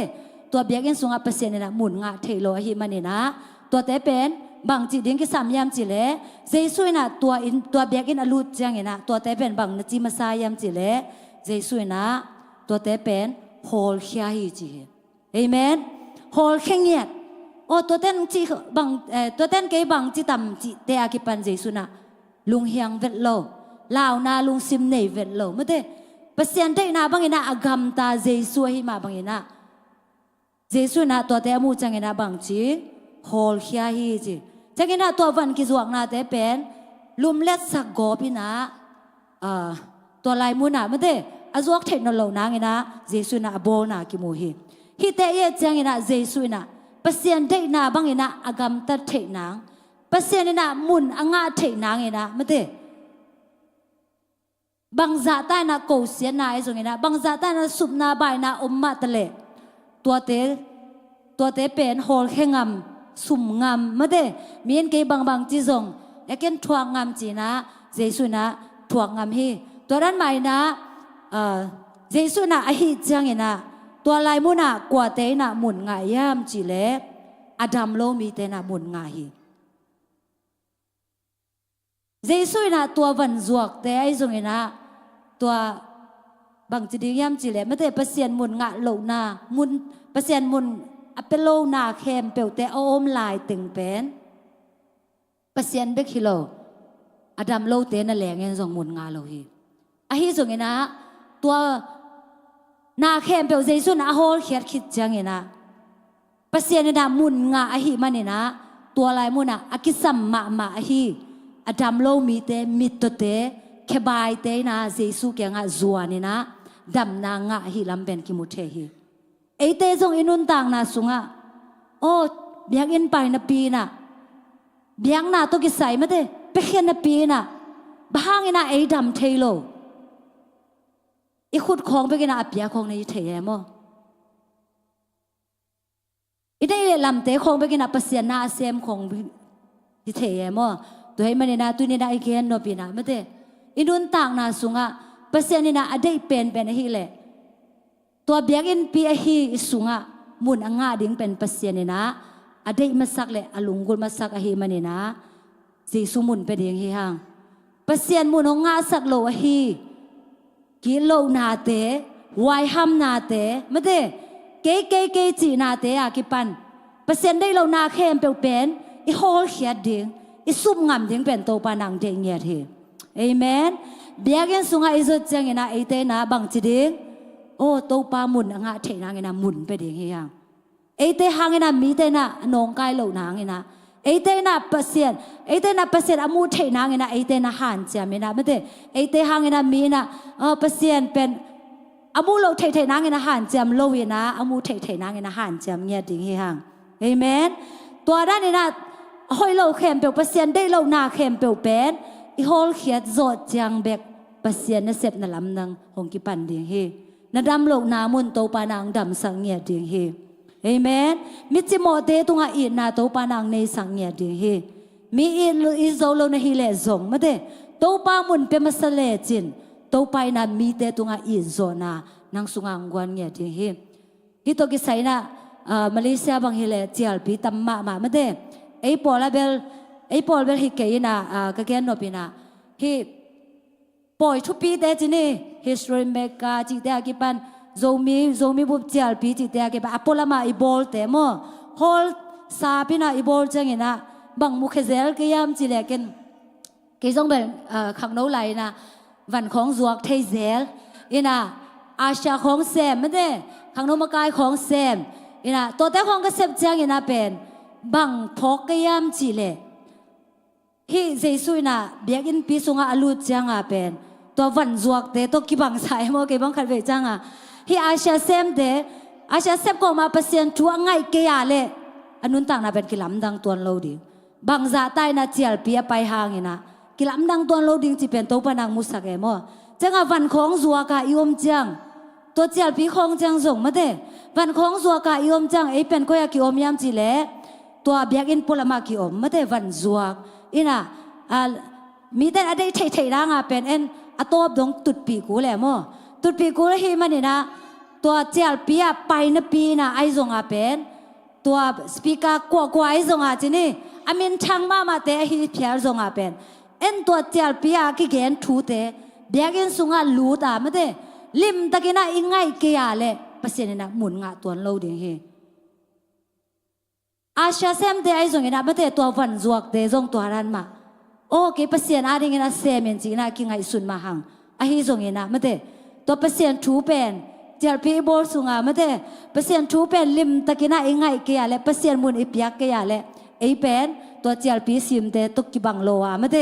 ตัวเบียกินสุงอาเปอร์เซียนเนี่ยนะมุนงาเทโลให้มันเนี่ยนะตัวเตเป็นบางจีดิ้งกิสามยามจีเล่เจสุยนะตัวเบียกินอลูดจังเงนะตัวเตเป็นบางนจีมาซายามจีเล่เจสุยนะตัวเตเป็นโฮลขี้ฮีจี เอเมนฮอลเข่งเงียดโอ้ตัวเต้นจีบังตัวเต้นเกบังจีต่ำจีเตะกิปันเจสุนะลุงเฮียงเวทโลลาวนาลุงซิมเนเวทโลไม่ได้เปอร์เซ็นต์ได้นาบังเงินะอากามตาเจสุหิมาบังเงินะเจสุนะตัวเตะมูจังเงินะบังจีฮอลเฮียฮีจีจังเงินะตัววันกิจวักนาเตะเป็นลุมเล็ดสักกอพินะตัวลายมูนะไม่ได้อาจวกเทคโนโลยีนะเงินะเจสุนะโบนะกิโมฮีฮิเตเยจังเงินะเจสุนะเปอร์เซ็นต์ได้นาบังเงินะอากามตาเทนางเปอร์เซ็นต์นะมุนอ่างาเทนางเงินะไม่ได้บางจ่าใต้น่ะกูเสียนาไอ้ส่วนนี้นะบางจ่าใต้น่ะสุบนาใบน่ะอมมาตะเลตัวเตเป็นโฮลแข่งงำสุ่มงำไม่ได้มีนเกบางจีจงแล้วกันทวงงำจีนะเจสุนะทวงงำฮีตัวนั้นหมายนะเจสุนะอหิจังเงินะตัวลายมุนะกว่าเตน่ะหมุนงายยามจีเล่อดัมโลมีเตน่ะหมุนงายฮีเจสุนะตัววันจวกเตไอ้ส่วนนี้นะตัวบางจีดียามจีเล่ไม่ได้เปอร์เซ็นต์มุนงะโลนามุนเปอร์เซ็นต์มุนอเปโลนาเข้มเปลวแต่อมลายตึงเป็นเปอร์เซ็นต์เบกิโลอดัมโลเตนั่นแหละเงินส่งมุนงาโลฮีอะฮีส่งเงินนะตัวนาเข้มเปลวเจสุนะโฮลเขียดคิดจังเงินนะเปอร์เซ็นต์เนี่ยนะมุนงาอะฮีมันเนี่ยนะตัวลายมุนอะอากิสัมมาอะฮีอดัมโลมีเตมิตเตแค่บายเตนะเจสุแกงะจัวนี่นะดำนางะฮิลำเป็นกิมุเทฮีไอเตจงอินุนต่างนาสุงะโอ้เบียงอินไปนะปีนะเบียงนาตัวกิใส่ไม่ได้ไปเขียนนะปีนะบ้างอินะไอดำเทโลอีขุดของไปกินอาเปียของในเทยมออีได้ลำเตของไปกินอาเปเสียนาเซมของที่เทยมอตัวให้มันนะตัวนี้นะไอเกนโนปีนะไม่ได้อินุนต่างนาสุงะเปอร์เซ็นต์นี่นะอได้เป็นฮีเล่ตัวเบียกินปีฮีสุงะมุนอ่างาดิ้งเป็นเปอร์เซ็นต์นี่นะอได้มาสักเล่อลุงกุลมาสักฮีมันนี่นะสีสุมุนเป็นยังฮีห่างเปอร์เซ็นต์มุนองาสักโลฮีกิโลนาเตวายฮัมนาเตไม่ได้เกจีนาเตอะกิปันเปอร์เซ็นต์ได้โลนาเข้มเป็นอีโฮลเขียดดิ้งอีซุ่มงำดิ้งเป็นโตปานังเดียงเงียดฮีเอเมนเบียกันสุงาอิจุดจังเงินะไอเตนะบางจีดิงโอ้โตปามุนงาเทนะเงินะมุนไปดิงเฮียงไอเตหางเงินะมีเตนะนองกายเหล่านางเงินะไอเตนะเปอร์เซ็นต์อามูเทนะเงินะไอเตนะหันจามินะไม่ได้ไอเตหางเงินะมีนะเปอร์เซ็นต์เป็นอามูเราเทนะเงินะหันจามโลวินะอามูเทนะเงินะหันจามเงียดิงเฮียงเอเมนตัวด้านนี้นะหอยเราเข้มเปลเปอร์เซ็นต์ได้เราหน้าเข้มเปลเป็นอีโฮลเขียดโจดจังเบกเปอร์เซ็นต์นั่นเสพนั่นลำนังหงกิปันดิงเฮนั่นดำโลกนามุนโตปานางดำสังเงียดิงเฮเอเมนมิจิโมเตตุงาอีนาโตปานางในสังเงียดิงเฮมีอีโซโลนฮิเลซงมาเดโตปามุนเป็นมาสเลจินโตไปนามีเตตุงาอีโซนานางสุงางวนเงียดิงเฮฮิโตกิไซนะมาเลเซียบางฮิเลเจียลปีตัมมาเดไอปอลเบลฮิเกยนะกะเกนโนปินะฮิปอยทุปีเตจินี่ฮิสโตรีเมกาจิเตอากิปันโซมีบุบเจียลปีจิเตอากิปันอปอลามาอีบอลเตมอฮอลซาปินะอีบอลจังเงนะบังมุขเซลกยามจิเลกันกิจงเป็นขังโนไลนะวันของจวกเทเซลอินะอาชาของเซมไม่ได้ขังโนมากายของเซมอินะตัวแต่ของก็เซมจังเงนะเป็นบังพกกยามจิเลฮีเจสุนะเบียกินปีสุงาอลูจังเป็นตัววันจวกเตตัวกิบังสายโมกิบังขัดเวจังฮีอาชาเซมเตอาชาเซมก็มาเปอร์เซ็นต์ชัวง่ายเกียเลอันนู้นต่างน่ะเป็นกิลำดังตัวโลดิบางจ่าใต้น่ะเจียลเปียไปหางนะกิลำดังตัวโลดิงจีเป็นตัวปนังมุสักเอโมจังวันของจวกะยมจังตัวเจียลปีของจังส่งมาเตวันของจวกะยมจังไอเป็นก็อยากกิอมยามจีเลตัวเบียกินพลมากิอมมาเตวันจวกอินะมีแต่อะไรเทร่างเป็นเอ็นอัตบดงตุดปีกูแหละโมตุดปีกูแล้วเฮมันนี่นะตัวเจ้าปีอะไปนะปีนะไอซงเป็นตัวสปีกากว่าไอซงจีนี่อามินช่างมาเตะฮิเพียร์ซงเป็นเอ็นตัวเจ้าปีอะกิเกนทูเตะเบียกินสุงาลูตาไม่ได้ลิมตะกินะอิงไงเกียเลยเ ประเสียนนะหมุนงะตัวเราดิ่งเฮอาชาเซมเตไอซงนะไม่เตตัววันจวกเตจงตัวรันมาโอ้เกประเสียนอาดิ่งนะเซมจริงนะกิงไอสุนมาหังไอฮิซงนะไม่เตตัวประเสียนทูเป็นเจลพีบอลสุงาไม่เตประเสียนทูเป็นลิมตะกินะเองไงเกียเลยประเสียนมุนอิปยักเกียเลยไอเป็นตัวเจลพีซิมเตตุกิบังโลอาไม่เต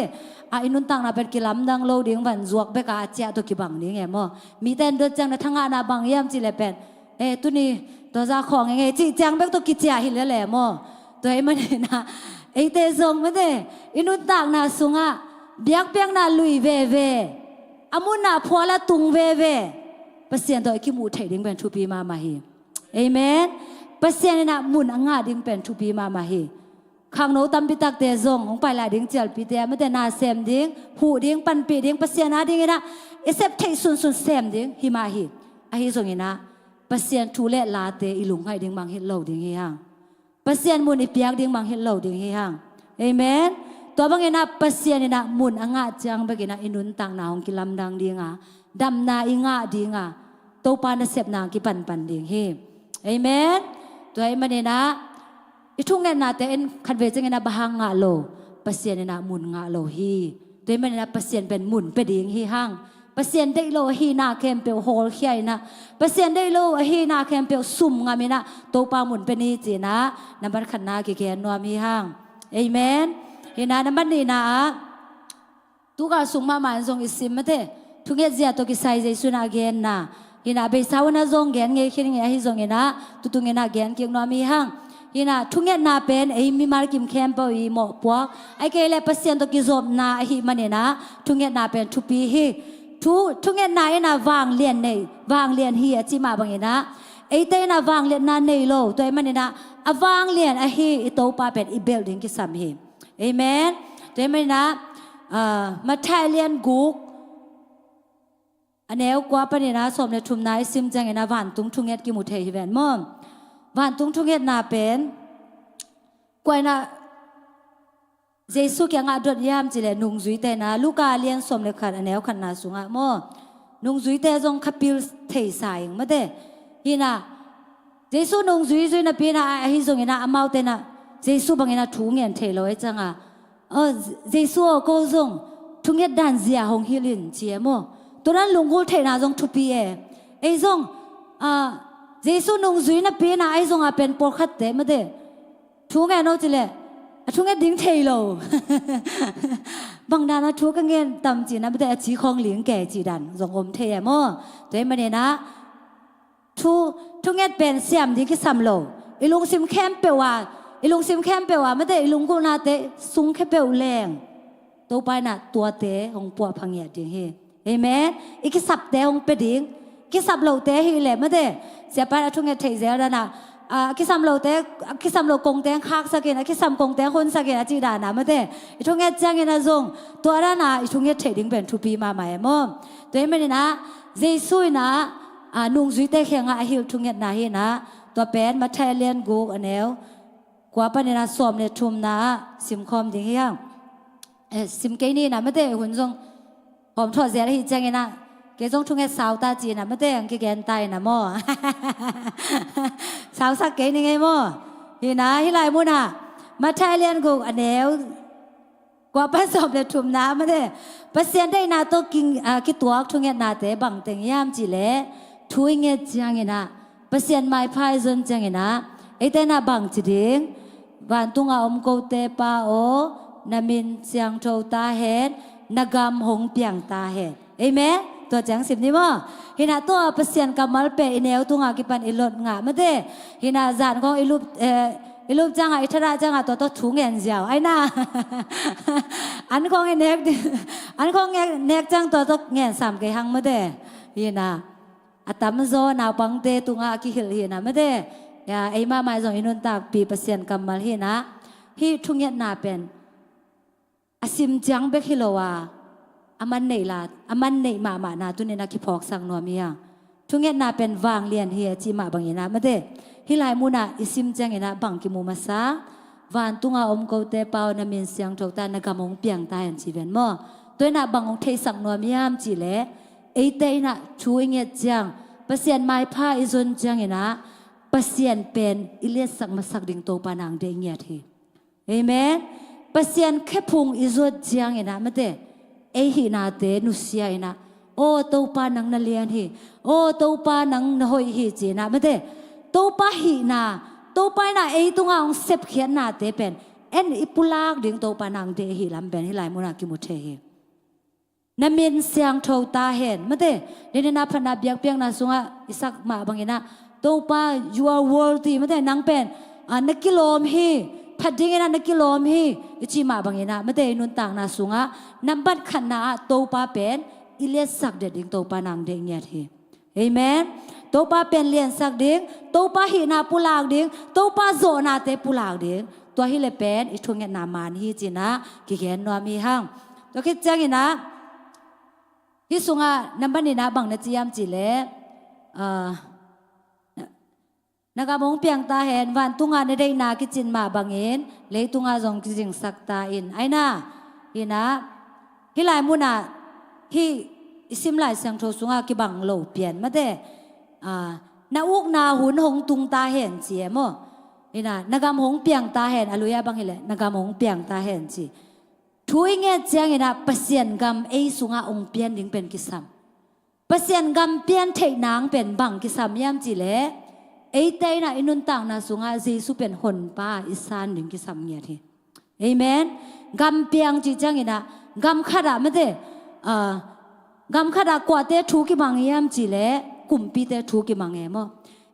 อินุนตังนาเป็นกิลัมดังโลดิ่งวันจวกเบกอาเจ้าตุกิบังนี่ไงโมมีแต่เดินจังนะทั้งอาณาบังยามจิเลเป็นตุนี่ตัวจ่าของไงจีจังเบกตุกิเจ้าหินเลยโมตัวไอ้มันนะไอ้เตซงไม่เตอินุนตังนาสุงะเบียกเปียงนาลุยเวเวอามุนนาพัวละตุงเวเวประเสียนตัวไอ้คิมูไทยดิ่งเป็นทูปีมาฮีเอเมนประเสียนนะมุนอ่างาดิ่งเป็นทูปีมาฮีข้างโน้ตำปิตักเตซงของไปละดิ่งเจลปีเตไม่แต่นาเซมดิ่งหูดิ่งปันปีดิ่งประเสียนนะดิ่งนะเอเซปไทยสุนเซมดิ่งฮิมาฮีไอฮิซงนะประเสียนทูเลลาเตอิลุงให้ดิ่งบางเฮลโลดิ่งเฮียงประเสียนมุนอิปยักดิ่งบางเฮลโลดิ่งเฮียงเอเมนตัวบางเงินะประเสียนนะมุนอ่างาจังบางเงินะอินุนตังนาของกิลัมดังดิ่งอ่ะดำนาอิงาดิ่งอ่ะโตปานเสพนางกิปันดิ่งเฮเอเมนตัวไอ้มันเนี่ยนะอีทุ่งเงินนาแต่เอ็นคันเวจเงินนาบางงาโลประเสียนเนี่ยนะมุนงาโลฮีตัวมันเนี่ยนะประเสียนเป็นมุนเป็นดิ่งฮีห้างประเสียนได้โลฮีนาเคมเปียวโฮลเขียนะประเสียนได้โลฮีนาเคมเปียวซุ่มงามินะโตปามุนเป็นนี่จีนะน้ำมันขันนาเกี่ยนนัวมีห้างเอเมนเห็นนะน้ำมันนี่นะตุกาสุงมามันทรงอิสิมมาเถทุกอย่างเสียตัวกิไซใจสุนาเกนนะเห็นนะเบสาวน่ะทรงเกนเงี้ยคิดเงี้ยให้ทรงเงี้ยนะตุเงี้ยนะเกนเกี่ยงนัวมีห้างเห็นนะทุกอย่างน่าเป็นไอ้มีมาร์กิมแคมเปอร์อีหมอกพวกไอ้เกลเลเปอร์เซ็นต์ตัวกิจอบนาไอ้มันเนี่ยนะทุกอย่างน่าเป็นทุปีฮีทุกอย่างน่าเอ็นะวางเลียนในวางเลียนฮีจิมาบางอย่างนะไอ้เต้น่ะวางเลียนนาในโลตัวไอ้มันเนี่ยนะวางเลียนไอ้ฮีไอ้โตปาเป็นอีเบลดิ้งกิสามฮีเอเมนตัวไอ้มันนะมาไทยเลียนกุกอันนี้กว่าปนินะสมในทุมนายซิมจังเงินะวันตุงทุงเอ็ดกิมุเทฮิเวนมอมวันตุงทุงเอ็ดนาเป็นกว่านะเจสุกยังอาดดยามจิเลนุงจุยเตนะลูกาเลียนสมเลขันอันนี้ขันนาสุงะมอนุงจุยเตจงขับปิลเทสายมาเดฮินะเจสุนุงจุยนะเป็นอะฮิจงเงินะอามาวเตนะเจสุบังเงินะทุงเงินเทโลเอจังอ่ะเจสุก็จงทุงเอ็ดดันเสียหงฮิลินเจียมอตัวนั้นลุงกูเทน่าจงทุปีไอ้จงเจสุนงจุยน่ะเป็นไอ้จงเป็นปอดขัดเตะมาเดทุกแกนเอาจิเลทุกแกดิ้งเทโลบางดานะทุกแกนตำจีนะไม่ได้จีของเหลียงแก่จีดันจงอมเทมอตัวมันเนี่ยนะทุกแกเป็นเสียมดิ้งกิสามโลไอ้ลุงซิมแคมเปว่าไอ้ลุงซิมแคมเปว่าไม่ได้ไอ้ลุงกูน่าเตะซุงแค่เปวแรงตัวไปน่ะตัวเตะของปัวพังเหยียดดิ้งเฮเอเมนอีกสับเตะองเป็ดดิ้งกิสับเหล่าเตะฮิเลไม่ได้เสียไปทุกเงี้ยเทเสียแล้วนะกิสับเหล่าเตะกิสับเหล่ากงเตะคักสักเงี้ยกิสับกงเตะคนสักเงี้ยจีดานะไม่ได้ทุกเงี้ยจังเงี้ยนะจงตัวนั้นนะทุกเงี้ยเทดิ้งเป็นทุปีมาใหม่มั่งตัวเองไม่ได้นะเจสุยนะนุ่งจุยเตะเขียงอ่ะฮิลทุกเงี้ยนะเฮนะตัวเป็นมาไทยเลียนกูอันเนี้ยกว่าปนินะสวมเนี่ยทุ่มนะซิมคอมดิ้งเฮียงซิมเกนี่นะไม่ได้หุ่นจงผมถอดเสียแล้วจังไงนะเกจงทุ่งให้สาวตาจีนะไม่ได้ยังเกแกนตายนะมั่วสาวสักเกนี่ไงมั่วฮีนะฮีไรมั่วน่ะมาไทยเรียนกูอันเดียวกว่าผสมเลยทุ่มน้ำไม่ได้เปอร์เซ็นต์ได้นาโตกินกิตัวทุ่งเงี้ยนาเตะบังเต็งยามจีเล่ทุ่งเงี้ยจังไงนะเปอร์เซ็นต์ไม่พายจนจังไงนะไอ้เตน่าบังจีดิ้งวันตุงอาอมโกเตปาโอนามินเสียงโทตาเฮดนกามหงเปียงตาเห็ดเอ้แม่ตัวจังสิบนี่มั้งหินาตัวเปเซียนกำมัลเปอินเอวตุงอากิปันอิลดงะมาเด้หินาจานของอิลูปจังอิทราจังตัวถุงเงินเจียวไอ้น่าอันของเนกจังตัวเงินสามเกหังมาเด้หินาอัตมโซนาปังเตตุงอากิหิลหินามาเด้ยาไอ้มาไม่ส่งอินุนตาปีเปเซียนกำมัลหินาฮิทุงเงินนาเป็นอาซิมจังเบคิโลวาอามันเนลาอามันเนมานาตุเนนักขิพอกสังนัวมียทุกเงี้ยนาเป็นวางเลียนเฮียจีมาบางอย่างนะไม่ได้ฮิลายมูนาอิซิมจังเงี้ยนะบางกิมูมาซาวานตุงอาอมโกเตเปานามินเสียงถูกตานกามงเปียงตายอันจีเวนมอตัวน่ะบางองเทสังนัวมียามจีเล่ไอเตน่ะช่วยเงี้ยจัง ประเสียนไม้ผ้าอิจนจังเห็นะประเสียนเป็นอิเลสักมาสักดิ่งโตปานางเดียงเงียทีเอเมนประเสียนแค่พุงอิจนจังเห็นะไม่ได้เอหินาเตนุเสียเห็นะโอ้โตปานังนาเลียนฮีโอ้โตปานังนหอยฮีจีนะไม่ได้โตปาหินาโตปานาเอตุงอาองเซบเขียนนาเตเป็นเอ็นอิปุลากดิ่งโตปานังเดหิลำเป็นฮิไลมุนากิมุเทฮีนามินเสียงโทตาเห็นไม่ได้เดนนาพนาเบียกเปียงนาสุงะอิสักมาบางอย่างนะโตปา you are worthy ไม่ได้นังเป็นนักกิโลมฮีพัดดิ้งนะนักกิโลมฮีอิจิมาบางอย่างนะไม่ได้นุนต่างนาสุงะนับบัดขันนาโตปาเป็นอิเลสักเด็ดดิ้งโตปานางเดียงเงียทีเอเมนโตปาเป็นเลียนสักดิ้งโตปาหินาปุลากดิ้งโตปาโซนาเตปุลากดิ้งตัวฮิเลเป็นอิทุงเงนามานฮีจีนะกิเกนนวมีห้างตัวคิดจังอีนะที่สุงะนับบัดนี่นะบังนะจียามจีเลนักมงเปียงตาเห็นวันตุงาในได้นากิจินมาบางเอ็นเลยตุงาจงกิจิงสักตาอินไอน่าอินะฮิไลมุนาฮิสิมไลเสียงโทสุงากิบังโลเปลี่ยนมาเด้นาอุกนาหุนหงตุงตาเห็นเจียมอินะนักมงเปียงตาเห็นอลุยาบางฮิเลนักมงเปียงตาเห็นจีทุยเงี้ยเจียงอินะเปเซียนกำเอสุงาองเปลี่ยนดิ้งเป็นกิสัมเปเซียนกำเปลี่ยนเทนางเป็นบังกิสัมยามจีเลไอ้เต้น่ะอินุนต่างน่ะสุงาเจสุเป็นหนป้าอิสานดึงกิสัมเงียทีเอเมนกำเปียงจีจังอินะกำขดาไม่ได้กำขดากว่าเตถูกิมังยามจีเล่กุมปีเตถูกิมังเอม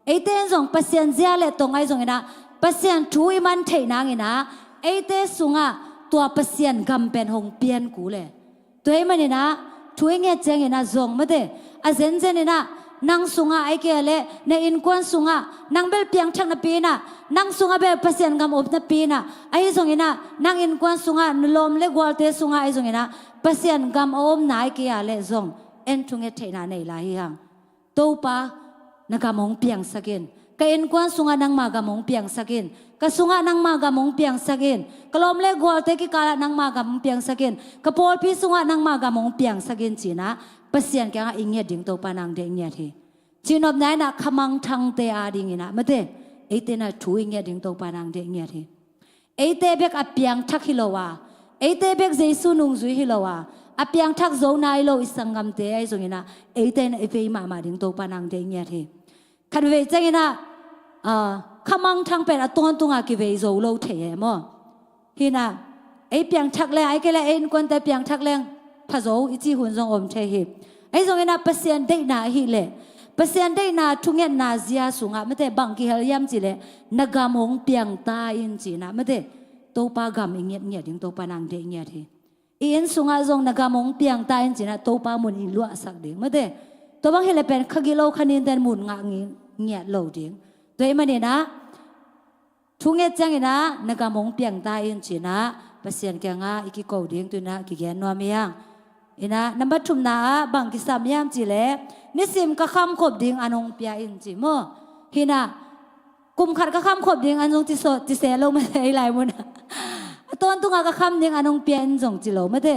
ไอ้เต้ส่งเปอร์เซ็นต์เสียเล่ตรงไอ้ส่งอินะเปอร์เซ็นต์ถูอิมันเทนางอินะไอ้เต้สุงาตัวเปอร์เซ็นต์กำเป็นหงเปียนกูเลยตัวไอ้มันอินะถูเงี้ยจังอินะส่งไม่ได้อาเซนเซนอินะนางสุงาไอเกลเลในอินควนสุงานางเบลเปียงชักนาปีน่ะนางสุงาเบลเปอร์เซ็นต์กำอบนาปีน่ะไอส่งอินะนางอินควนสุงานลมเล็กวอลเตสุงาไอส่งอินะเปอร์เซ็นต์กำอบนายเกียเลส่งเอ็นทุงเอเทนาในลาฮิฮังโตปานากามงเปียงสักินก็อินควนสุงานางมากามงเปียงสักินก็สุงานางมากามงเปียงสักินก็ลมเล็กวอลเตกิกาลนางมากามงเปียงสักินก็พอลพี่สุงานางมากามงเปียงสักินจีนะเปอร์เซ็นต์แกงอิงเงียดิ่งโตปานางเดงเงียทีจีนอบไหนนะขมังทังเตอาดิ่งนะไม่ได้ไอเตน่ะถูอิงเงียดิ่งโตปานางเดงเงียทีไอเตเบกอเปียงทักฮิโลวาไอเตเบกเจสุนุงซุยฮิโลวาอเปียงทักโซนายโลอิสังกัมเตไอส่งนะไอเตน่ะไอเฟยมาดิ่งโตปานางเดงเงียทีขัดเวจังนะขมังทังเป็นอตอนตุงอากิเวโซโลเทยมอฮีนะไอเปียงทักแรงไอเกลเอ็นกวนแต่เปียงทักแรงพะโซอิจิหุนซงอมเทฮิไอส่งนะเปอร์เซ็นต์ได้นาฮิเลเปอร์เซ็นต์ได้นาทุกเงี้ยนาเซียสูงอ่ะไม่ได้บางกี่เฮลยามจีเลยนักกามงเปียงตาอินจีนะไม่ได้โตปากามเงี้ยเงี้ยถึงโตปานางเดียเงี้ยทีอินสูงอ่ะทรงนักกามงเปียงตาอินจีนะโตปามุนอิลัวสักเดียไม่ได้ตัวบางเฮลเป็นขกิโลขนินแต่มุนงะเงี้ยโลเดียตัวไอ้มันเนี่ยนะทุกเงี้ยจังนะนักกามงเปียงตาอินจีนะเปอร์เซ็นต์แกงอ่ะอีกกี่โกเดียงตัวนะกี่แกนนัวเมียงอินะนับบัตรทุมนาบางกิสามยามจีเล่นิสิมก็คำขบดิ่งอันองเปียอินจีโมฮินะกุมขัดก็คำขบดิ่งอันองจิโซจิเสลงไม่ได้หลายมุนตอนตุงก็คำดิ่งอันองเปียอินจงจิโลไม่ได้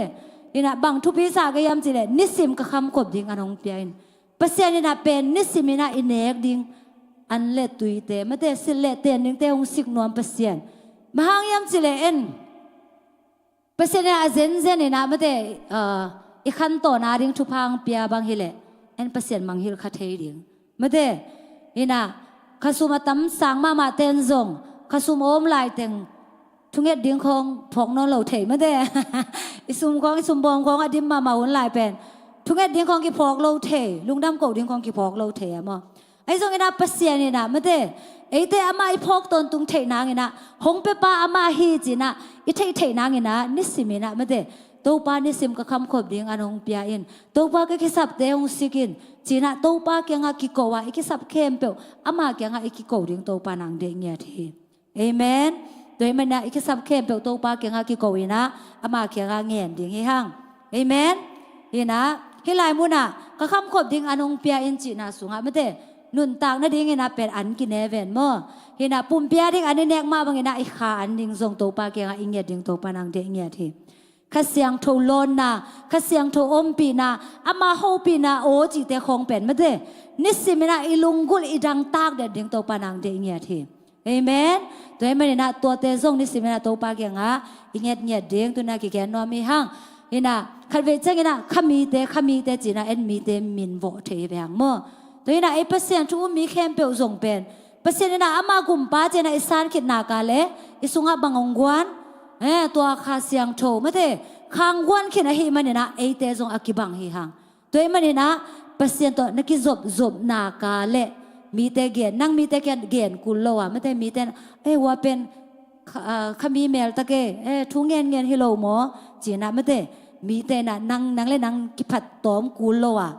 ฮินะบางทุพิสาก็ยามจีเล่นิสิมก็คำขบดิ่งอันองเปียอินเปอร์เซ็นต์นี่นะเป็นนิสิมินะอินเนกดิ่งอันเล็ดตุยเตไม่ได้สิเล็ดเตนิ่งเตองสิกนวมเปอร์เซ็นต์มหางยามจีเล่เอ็นเปอร์เซ็นต์นี่อาเซนเซนี่นะไม่ได้อีกขั้นต่อนาดิ่งทุพังเปียบางฮิเลเอ็นเปอร์เซ็นต์บางฮิลคาเทดิ่งไม่ได้นี่นะข้าสุมาตั้มสังมาเต้นซงข้าสุมอมลายเต็งทุกเงี้ยดิ่งของพองนอนเหล่าเทไม่ได้อิสุมของอิสุมบองของอดิมมาหุ่นลายเป็นทุกเงี้ยดิ่งของกี่พอกเหล่าเทลุงดำโกดิ่งของกี่พอกเหล่าเทมั้งไอ้ทรงนี่นะเปอร์เซ็นต์นี่นะไม่ได้ไอ้เตอามาไอ้พอกตอนตุงเทนางนี่นะหงเปป้าอามาฮีจีนะไอ้เทนางนี่นะนิสิมินะไม่ได้โตปานิสิมก็คำขบดิ่งอันองเปียอินโตปาก็คิดสับเตองสิกินจีน่ะโตปาเกียงอากิโกวะอีกิสับเข้มเปียวอามาเกียงอาอีกิโกดิ่งโตปานางเดียงเงียทีเอเมนโดยมันนะอีกิสับเข้มเปียวโตปาเกียงอากิโกวินะอามาเกียงอาเงียนดิ่งให้ห้างเอเมนนี่นะฮิไลมุนะก็คำขบดิ่งอันองเปียอินจีน่ะสูงอ่ะไม่ได้นุนต่างนั่นดิ่งนะเป็นอันกินเอเวนมั้งฮินะปุ่มเปียดิ่งอันนี้แนกมาบางฮินะอีขาอันดิ่งทรงโตปาเกียงอาอีเงียดิ่งโตปานางเดียงเงียที ข้าเสียงโทลอนนาข้าเสียงโทอมปีนาอามาโฮปีนาโอจีเตคงเป็นมาเดนิสิมินาอิลุงกุลอีดังตากเด็ดดึงตัวปานังเดียเงียทีเอเมนตัวให้มันนะตัวเตซงนิสิมินาตัวปาเกียงอ่ะอีเงียเงียเดียงตัวน่ากิแกนนอมีห้างเห็นนะขัดเวจังนะขมีเตจีนะเอ็นมีเตมินโวเทไปหางมั่วตัวนะไอ้เปอร์เซ็นต์ทุกมีเข้มเปียวส่งเป็นเปอร์เซ็นต์นะอามากุมป้าเจนะอิสานคิดนากาเลอิสุงะบังองกวนตัวข้าเสียงโทมาเตคางวันคิดนะฮิมันนะไอเตซงอากิบังฮิหางตัวมันนะเปอร์เซ็นต์ตัวนักกิจบนากาเลมีเตเกียนนั่งมีเตเกียนเกียนกุลโลอ่ะไม่ได้มีเตว่าเป็นขมีเมลตะเกทุงเงินฮิโลหมอจีนะไม่ได้มีเตนะนั่งเล่นนั่งกิพัดตอมกุลโลอ่ะ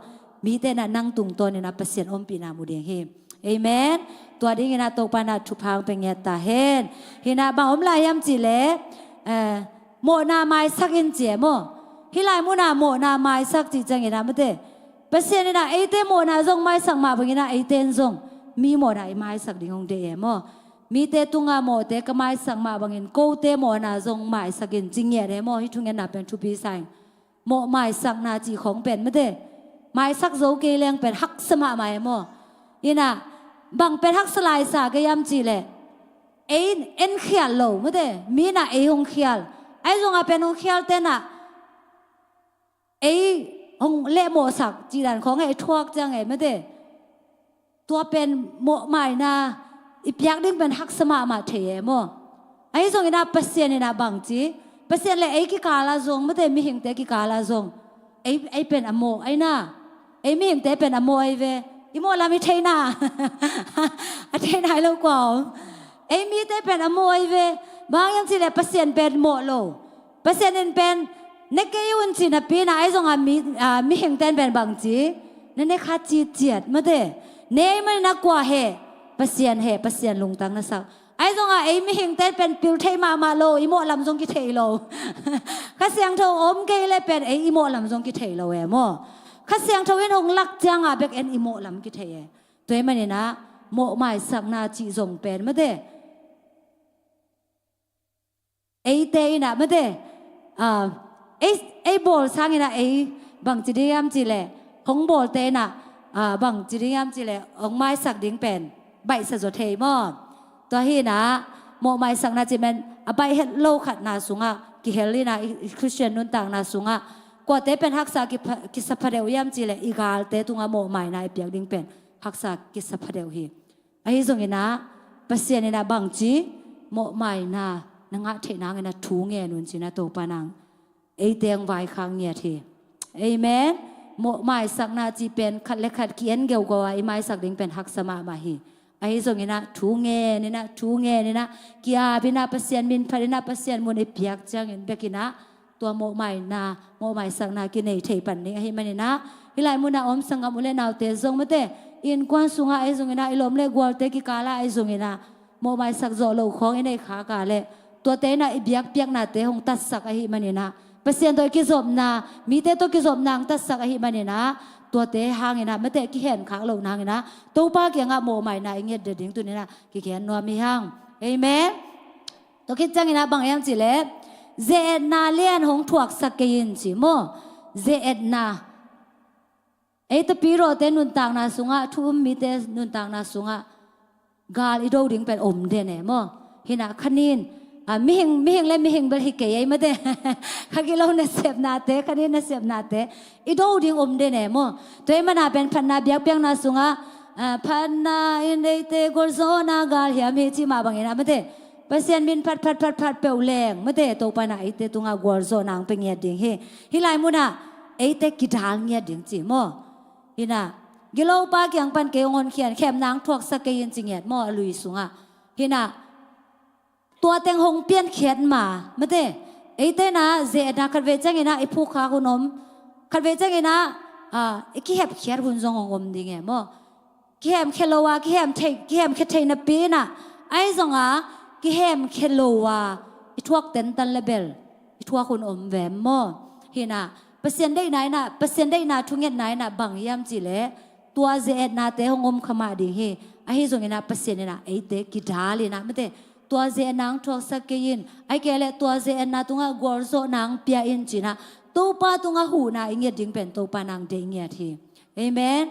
มีเตนะนั่งตุงตัวเนี่ยนะเปอร์เซ็นต์อมปีนามูเดียงเฮมเอเมนตัวนี้นะตกปานาทุพางเป็นเงตาเฮนเฮนะบางอมลายยำจีเล่โมนาไม้สักอินเจียโมฮิไลมูนาโมนาไม้สักจีจังเงนะไม่ได้เปอร์เซ็นต์เนี่ยนะไอเตโมนาซงไม้สักมาเป็นเงนะไอเตนซงมีโมนาไม้สักดิ่งองเดียโมมีเตตุงาโมเตก็ไม้สักมาบางเงินโกเตโมนาซงไม้สักอินจริงเงยโมฮิทุงเงินนับเป็นทุปีไซโมไม้สักนาจีของเป็นไม่ได้ไม้สักโจเกลียงเป็นฮักสมาไม้โมยินะบางเป็นฮักสลายสากยำจีเล่เอ็นเขียลโลไม่ได้มีน่ะหงเขียลไอ้จงอาเป็นหงเขียลเต้นน่ะหงเละโมสักจีดันของไอ้ทวกจังไงไม่ได้ตัวเป็นโมใหม่น่ะอีพยักดิ้งเป็นฮักสมามาเทียโมไอ้จงอินะเปอร์เซ็นต์น่ะบางจีเปอร์เซ็นต์เลยไอ้กิกาลาจงไม่ได้มีหิงเตกิกาลาจงไอ้เป็นอโมไอ้น่ะไอ้มีหิงเตเป็นอโมไอ้เวอีโมลามิเทน่าเทน่าลูกกว่าไอ้มีเตเป็นอโมไอ้เวบางอย่างสิเลยเปอร์เซ็นต์เป็นโมโลเปอร์เซ็นต์เป็นเนกยุนสินะปีน่ะไอ้จงมีหิงเต้นเป็นบางจีนั่นเนคาจีเจียดมาเด้เนยมันนักกว่าเฮเปอร์เซ็นต์ลงตังนะสักไอ้จงไอ้มีหิงเต้นเป็นปิวเทมาโลอีโมลำจงกิเทโลข้าเสียงโทอมเกยเลยเป็นไอ้อีโมลำจงกิเทโลเอโมข้าเสียงทวินองลักจังอ่ะเบกเอ็นอิโมลำกิเทยตัวมันเนี่ยนะโมไม่สักนาจีส่งเป็นมาเด้ไอเตยนะมาเด้ไอบอลสร้างนะไอบางจีดียามจีเล่ของบอลเตนะบางจีดียามจีเล่องไม้สักดิ้งเป็นใบสะจดเทมอตัวฮีนะโมไม่สักนาจีมันใบเฮลโลขัดนาสุงอ่ะกิเฮลีนะคริสเตียนนุ่นต่างนาสุงอ่ะกว่าเตเป็นฮักษากิสพเดวยามจีเลอีกาลเตตุงาโมใหม่นายเปียกดิ้งเป็นฮักษากิสพเดวฮีไอ้ทรงเงินะเปอร์เซ็นต์นะบางจีโมใหม่นะนังอาเทนังเงินะทูเงินุนจีนะโตปานังไอ้เตียงไว้ข้างเงียทีเอเมนโมใหม่สักนาจีเป็นขัดเล็กขัดเขียนเกี่ยวกับไอ้ไม้สักดิ้งเป็นฮักษามาฮีไอ้ทรงเงินะทูเงินนะทูเงินนะกียาบินาเปอร์เซ็นต์บินพันนาเปอร์เซ็นต์มุนไอ้เปียกจังเงินเบกินะตัวโมใหม่นาโมใหม่สักนากินในเทปันนี้ให้มันนะฮิไลมุนาอมสังกัมอุเลนาวเตซงมะเตอินกวนสุงาไอซงนะอิลอมเลกวอลเตกิกาลาไอซงนะโมใหม่สักโจโลของไอในขากาเลตัวเตนะอิเบียกเปียกนาเตหงตัดสักไอฮิมันนะเปอร์เซ็นต์ตัวกิจบนามีเตตัวกิจบนางตัดสักไอฮิมันนะตัวเตหางนะมะเตกิเห็นขางโลนางนะตัวป้าเกียงอะโมใหม่นาอิเงียดเดิ้งตัวนี้นะกิเขียนนัวมีหางเอเมนตัวคิดจังนะบางอย่างจิเลเจเอ็ดนาเลียนหงถวกสกยินสิโมเจเอ็ดนาไอ้ตะปีโรเตนุนต่างนาสุงะทุ่มมีเตนุนต่างนาสุงะกาลอีโดดิ่งเป็นอมเดนเนโมเห็นอะขณินมิหิงและมิหิงเบลฮิเกยมาเตข้ากิโลเนเสพนาเตขณินเนเสพนาเตอีโดดิ่งอมเดนเนโมตัวมันนาเป็นพันนาเบียกเบียงนาสุงะพันนาอินเดเตกอลโซนากาลเฮียมีจิมาบางอย่างมาเตเปอร์เซ็นต์บินพัดเปลวแรงเมื่อเตะตัวปานาไอเตตุงากวอร์โซนางเป็นเงียดิ่งเฮฮิไลมุนะไอเตกิดาลเงียดิ่งจีโมฮินะกิโลปาเกียงปันเกยงอนเขียนแคมนางทวกสกยินจิงเงียดโมลุยสุงะฮินะตัวเต็งหงเปลี่ยนเขียนมาเมื่อเตะไอเตนะเจนะคัดเวจังเงนะไอผู้ขาคุณอมคัดเวจังเงนะไอขี้เห็บเขียนคุณทรงองมดิ่งเงโมขี้เห็บเคโลวาขี้เห็บเคเทนปีน่ะไอทรงกิเฮมเคโลวาอีทวกเต็นตันเลเบลอีทวกคนอมแหวมโมเห็นนะเปอร์เซ็นต์ได้ไหนนะเปอร์เซ็นต์ได้นาทุงเงินไหนนะบางยามจีเล่ตัวเจเอ็ดนาเตหงอมขมาดิ่งเฮไอ้ส่วนเงินนะเปอร์เซ็นต์นะไอเตกิดาลีนะไม่เต ตัวเจนางทอกสักเกยินไอเกเลตัวเจนนาตุงะกอร์โซนางเปียอินจีนะตัวป้าตุงะหูนาอิงเงดิงเป็นตัวป้านางเดงเงียทีเอเมน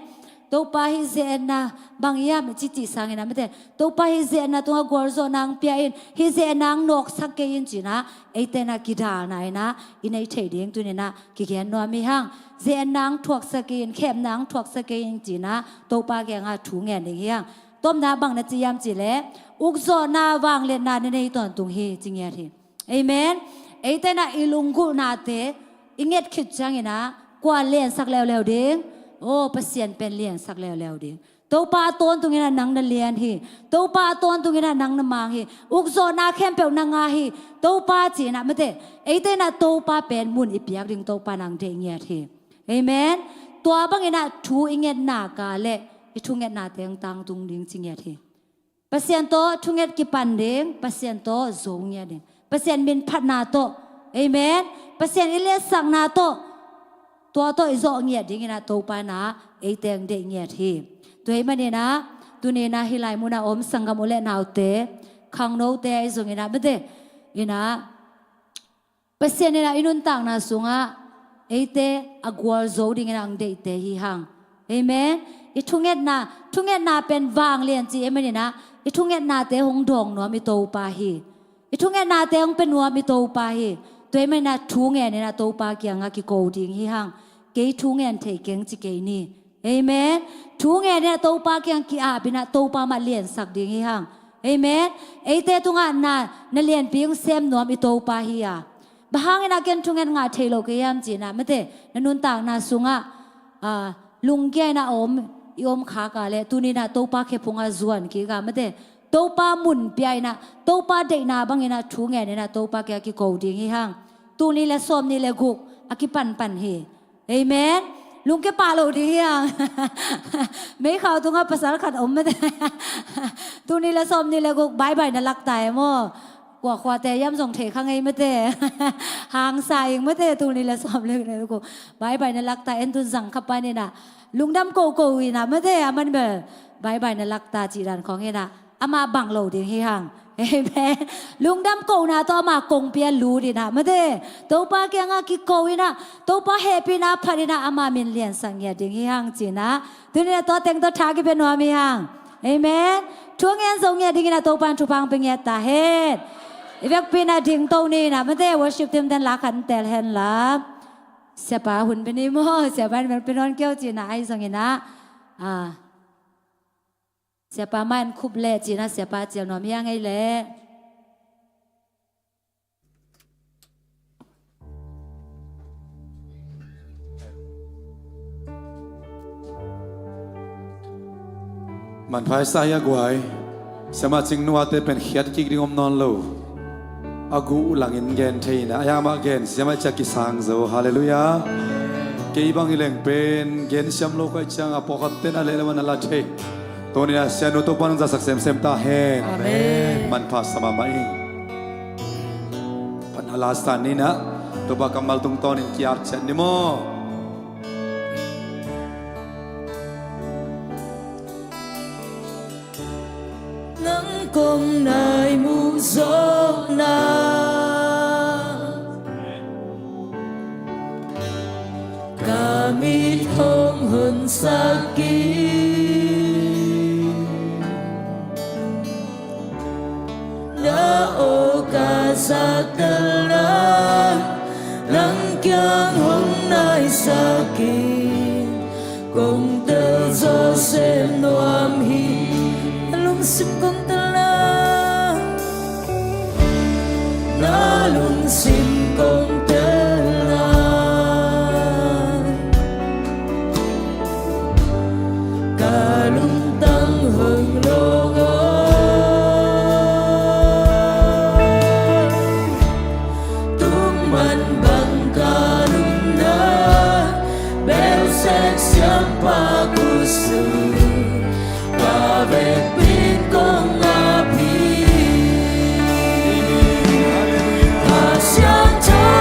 ตัวป้าฮิเจนนาบางยามจิจิสังเงินนะไม่ได้ตัวป้าฮิเจนนาตุงะกอร์โซนางเปียอินฮิเจนางนกสักเกยินจีนะไอเตนะกิดาไนนะอินไอเทดิงตัวนี้นะกิเกนนัวมีหังเจนนางทอกสักเกยินเข้มนางทอกสักเกยินจีนะตัวป้าแกงาถูเงินเดียงต้มนาบังนาจียามจีเล่อุกโซนาวางเล่นนาในตอนตุงเฮจิงเงียทีเอเมนไอเตนะอิลุงกุนาเตอิงเงดขิดจังเงนะกว่าเลี้ยงสักแล้วเด้งโอ้เปเซียนเป็นเลี้ยงสักแล้วเด้งตัวปลาต้นตุงเงนะนังนั่นเลียนฮีตัวปลาต้นตุงเงนะนังนมังฮีอุกโซนาเข้มเปียวนังอาฮีตัวปลาจีนะไม่ได้ไอเตนะตัวปลาเป็นมุนอิปยักดึงตัวปลานางเดงเงียทีเอเมนตัวบังเงนะทูอิงเงดนากาเล่อิทุงเงดนาเตงตังตุงดิงจิงเงียทีpasien to thunget ki pandeng pasien to zongya ding pasien min phat na to amen pasien ile sang na to izo ngia ding na to pa na eiteng de ngia thi toi mane na tu ne na hilai mu na om sangam ole naw te khang no te ai zong ina bade ina pasien na inun tang na sunga eite agwal zo ding na ang de te hi hang amen i thunget na pen wang lian chi emani na i thunget na te hong dong no mi to pa hi i thunget na te hong pen no mi to pa hi toy mai na thunge ne na to pa kya nga ki ko ding hi hang ke thungen the keng chi ke ni amen thunge ne to pa kya ki a bina to pa ma lian sak ding hi hang amen ei te tunga na lian ping sem no mi to pa hi ya bahang na ken thungen nga thelo ke yam chi na mate nanun tang na sunga lung ke na om kha ka le tu ni na to pa khe phunga zuan ki ga mate to pa mun piai na to pa de na bang ina thu nge ne na to pa ke ki ko ding hi hang tu ni le som ni le guk aki pan hi amen lung ke pa lo di hang me khao tu nga pasal khat om mate tu ni le som ni le guk bye bye na lak tai moกว่าควาแต่ย่ำส่งเทข้างไงไม่เตะหางสายไม่เตะตูนี่แหละสอบเลยนะกูบายนั่นลักตาเอ็นตุนสั่งขับไปนี่นะลุงดำโกวีนะไม่เตะมันแบบบายนั่นลักตาจีรันของเฮนะอามาบังโหลดีให้ห่างเฮ้แม่ลุงดำโกนะต่อมากงเปียรู้ดีนะไม่เตะตัวป้าแกงากิโกวีนะตัวป้าเฮปีนะพันนะอามามินเลียนสังเกตดีให้ห่างจีนะตัวนี้ตัวแต่งตัวทากิเป็นหัวมีห่างเฮ้แม่ช่วงเงินส่งเงี้ยดีนะตัวปันทุพังเป็นเงี้ยตาเฮ็ดอีกปีน่ะดิ่งโตนี่นะไม่ได้ว่าชิบเต็มแต่ละขันแต่เห็นละเสียป้าหุ่นเป็นนิโมเสียป้ามันเป็นนอนเกี้ยวจีน่ะไอ้ส่งเงี้ยนะเสียป้ามันคุบเละจีน่ะเสียป้าเจียวหน่อมียังไงเละมันพายสายกวยสมาชิกนัวเตเป็นเขียดกิกริงอมนอนโลอากูหลังอินเกนเทนะอายามาเกนสมาจักกิสังโซฮาเลลูยาเกี่ยบังอิเลงเป็นเกนชัมโลกไอจังอปอกัตเตนอะไรละมันละเทตัวนี้เสียนุตัวปันจะสักเซมตาเฮนมันพาสมามาอิงปันฮาลาสตานี่นะตัวบักกัมมัลตุงตอนินกิอาร์เชนนิโมcùng nơi mu gió na kami thông hơn xa đã ô ca sa tela lăng kyang hôm nay xa cùng tơ gió xem noam hi lung sim cùng na lung sim kong te la ka lung tăng hương lô tung man bằng ka lung na bel sek siam pa kusu ka ve pin kong api Hãy subscribe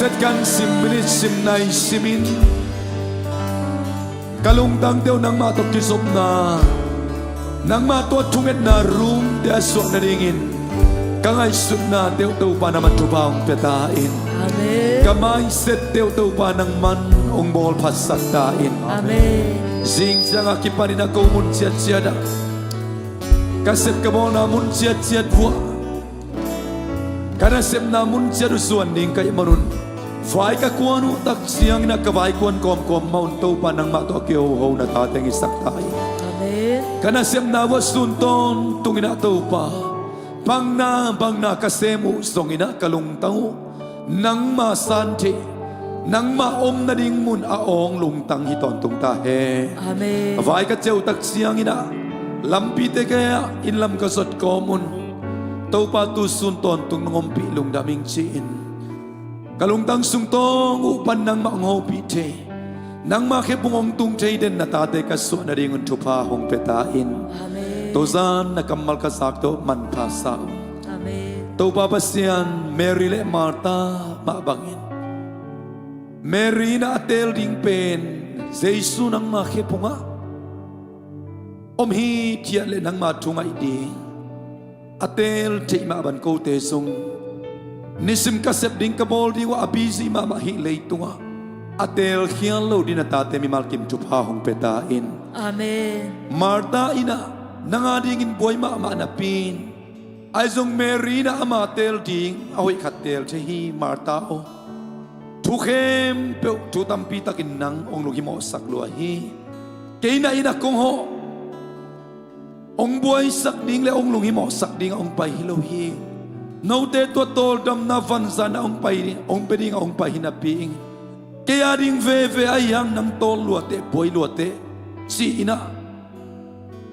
Set kan simminit simnay simin kalungtang teo nang matok kisop na nang matot tunget na room te asok na ringin kangay sut na teo teo pa naman tubang petain Amen. kamay set teo teo pa nang man ong bol pasaktain Amen. Zing siya nga kipanin ako mun siya da kaset ka mo na mun siya buwa kana sem na mun siya rusuan ding kay marun Fai ka kuano tak siyang nakavay kuan kom maunto pa ng mato kyo ho na tateng isakay. Amen. Kana siyam na wasunton tung inato pa. Pang na kasemu song ina kalungtaw. Nang masanti. Nang maom na ding mun aong lungtang hiton tung tahe. Amen. Fai ka tiyaw tak siyang ina. Lampite kaya inlam kasot komun. Tau pa tu sunton tung ngompi lung daming chiin. Kalungtang sungtong upan ng maangopi te nang makipungong tung te din na tate kaso na ringon tupa hong petain Amen. tozan nakamal kasakto man pasao Amen. to papasyan Mary le Marta mabangin Mary na atel ding pen Jesu nang makipunga omhi tiya le nang matungay di atel te maban ko te sung Nisim kasep ding kabol di wa abizi mamahilay tunga. Atel hialo di natate mi malkim tupahong petain. Amen. Marta ina nangadingin boy maanapin. Aizong Mary na amatel ding awi katel tehi Marta o. Tukem pe tutampita kinang ong lugimo sakluahi. Kaya ina kong ho. Ong boy sak ding le ong lugimo sak ding ong pahilohi. No te to tol dam na vanza na ong peding ong pahinaping. Kaya ding veve ayang nang tol luate boy luate si ina.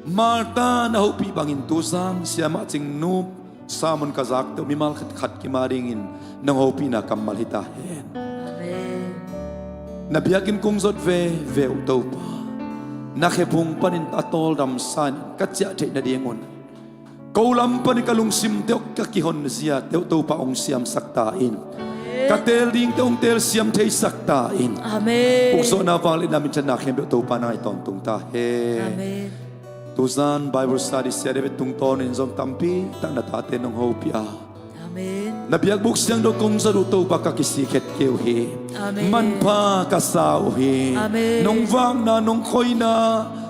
Marta na hupi bangin tusang siya mating noob samon kazakto mimal kat kimaringin nang hupi na kamal hitahin. Amen. na biakin kung zot ve to pa na khepung panin atol dam san katcha the na diengon kaulam panin kalung sim teok ka kihon sia teu to pa ong siam sakta in katel ding teong tel siam thei sakta in Amen. ukso na wang le namin chana khem to pa na iton tung ta he Amen. tuzan bible study sia de tung ton in zong tampi ta na ta te nong ho pia Amen. na biag buk siang do kong sa to pa ka kisiket keu he Amen. man pa kasao he Amen. nong wang na nong khoi na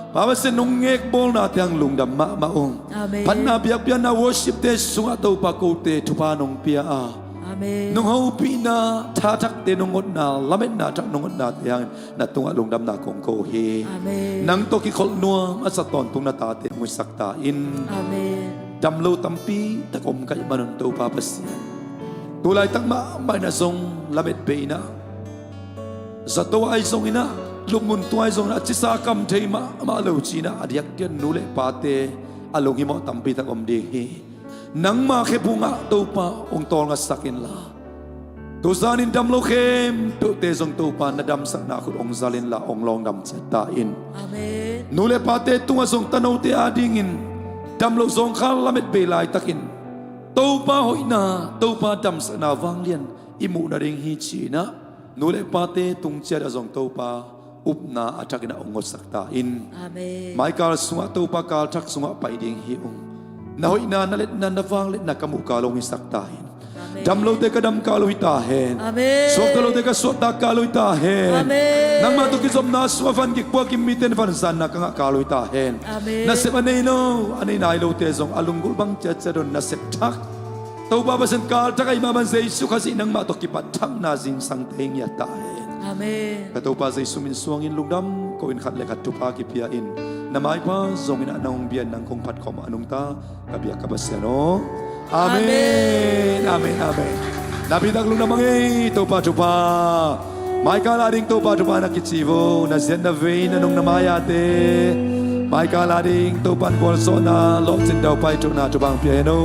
Baba se nong ngek bol na tiang lung dam ma maong Amen. pan na biak bian na worship te sunga to pa ko te tupa nong pia a Amen. nong ho pi na tha thak te nong ngot na lamet na thak nong ngot na tiang na tunga lung dam na kong ko he Amen. nang to ki khol nuam asa ton tung na ta te ngui sakta in Amen. dam lo tampi takom kai manon to pa pasian tulay tak ma mai na zong lamet pe na zato ai zong ina lumun tuai zong na chisa kam thei ma lo chi na adiak tian nu le pa te along hi mo tampi takom de hi nang ma khe bunga to pa ong tol nga sakin la to zanin dam lo khem to te zong to pa na dam sak na khut ong zalin la ong long dam chata in Amen. nu le pa te tunga zong tano te ading in dam lo zong khal lamet be lai takin to pa hoina to pa dam sak na wang lian imu na ring hi chi na nu le pa te tung chia da zong to pa up na atakina ongot sakta in Amen. mai kal sunga to pa kal thak sunga pai ding hi ong na hoina na let na wang let na kamu kalong hi sakta in dam lo te ka dam ka lo hi ta hen Amen. sok te lo te ka sok ta ka lo hi ta hen Amen. nang ma to ki som na swa van ki kwa ki miten van san na ka ka lo hi ta hen Amen. na se anei no anei nai lo te zong alungul bang cha cha don na sep thak to ba ba sen kal ta kai ma ban sei su khasi nang ma to ki pat thang na jing sang teng ya ta hen Amen. ka to pa sei sumin suang in lungdam ko in khat le khat tu pa ki pia in na mai pa zong in anong bian nang kong phat khom anung ta ka bia ka basiano amen amen amen nabi tak lungdam mangi to pa mai ka la ding to pa na kichivo na zen na vein anong na maya te mai ka la ding to pan bol so na lo tin dau pai tu na tu bang piano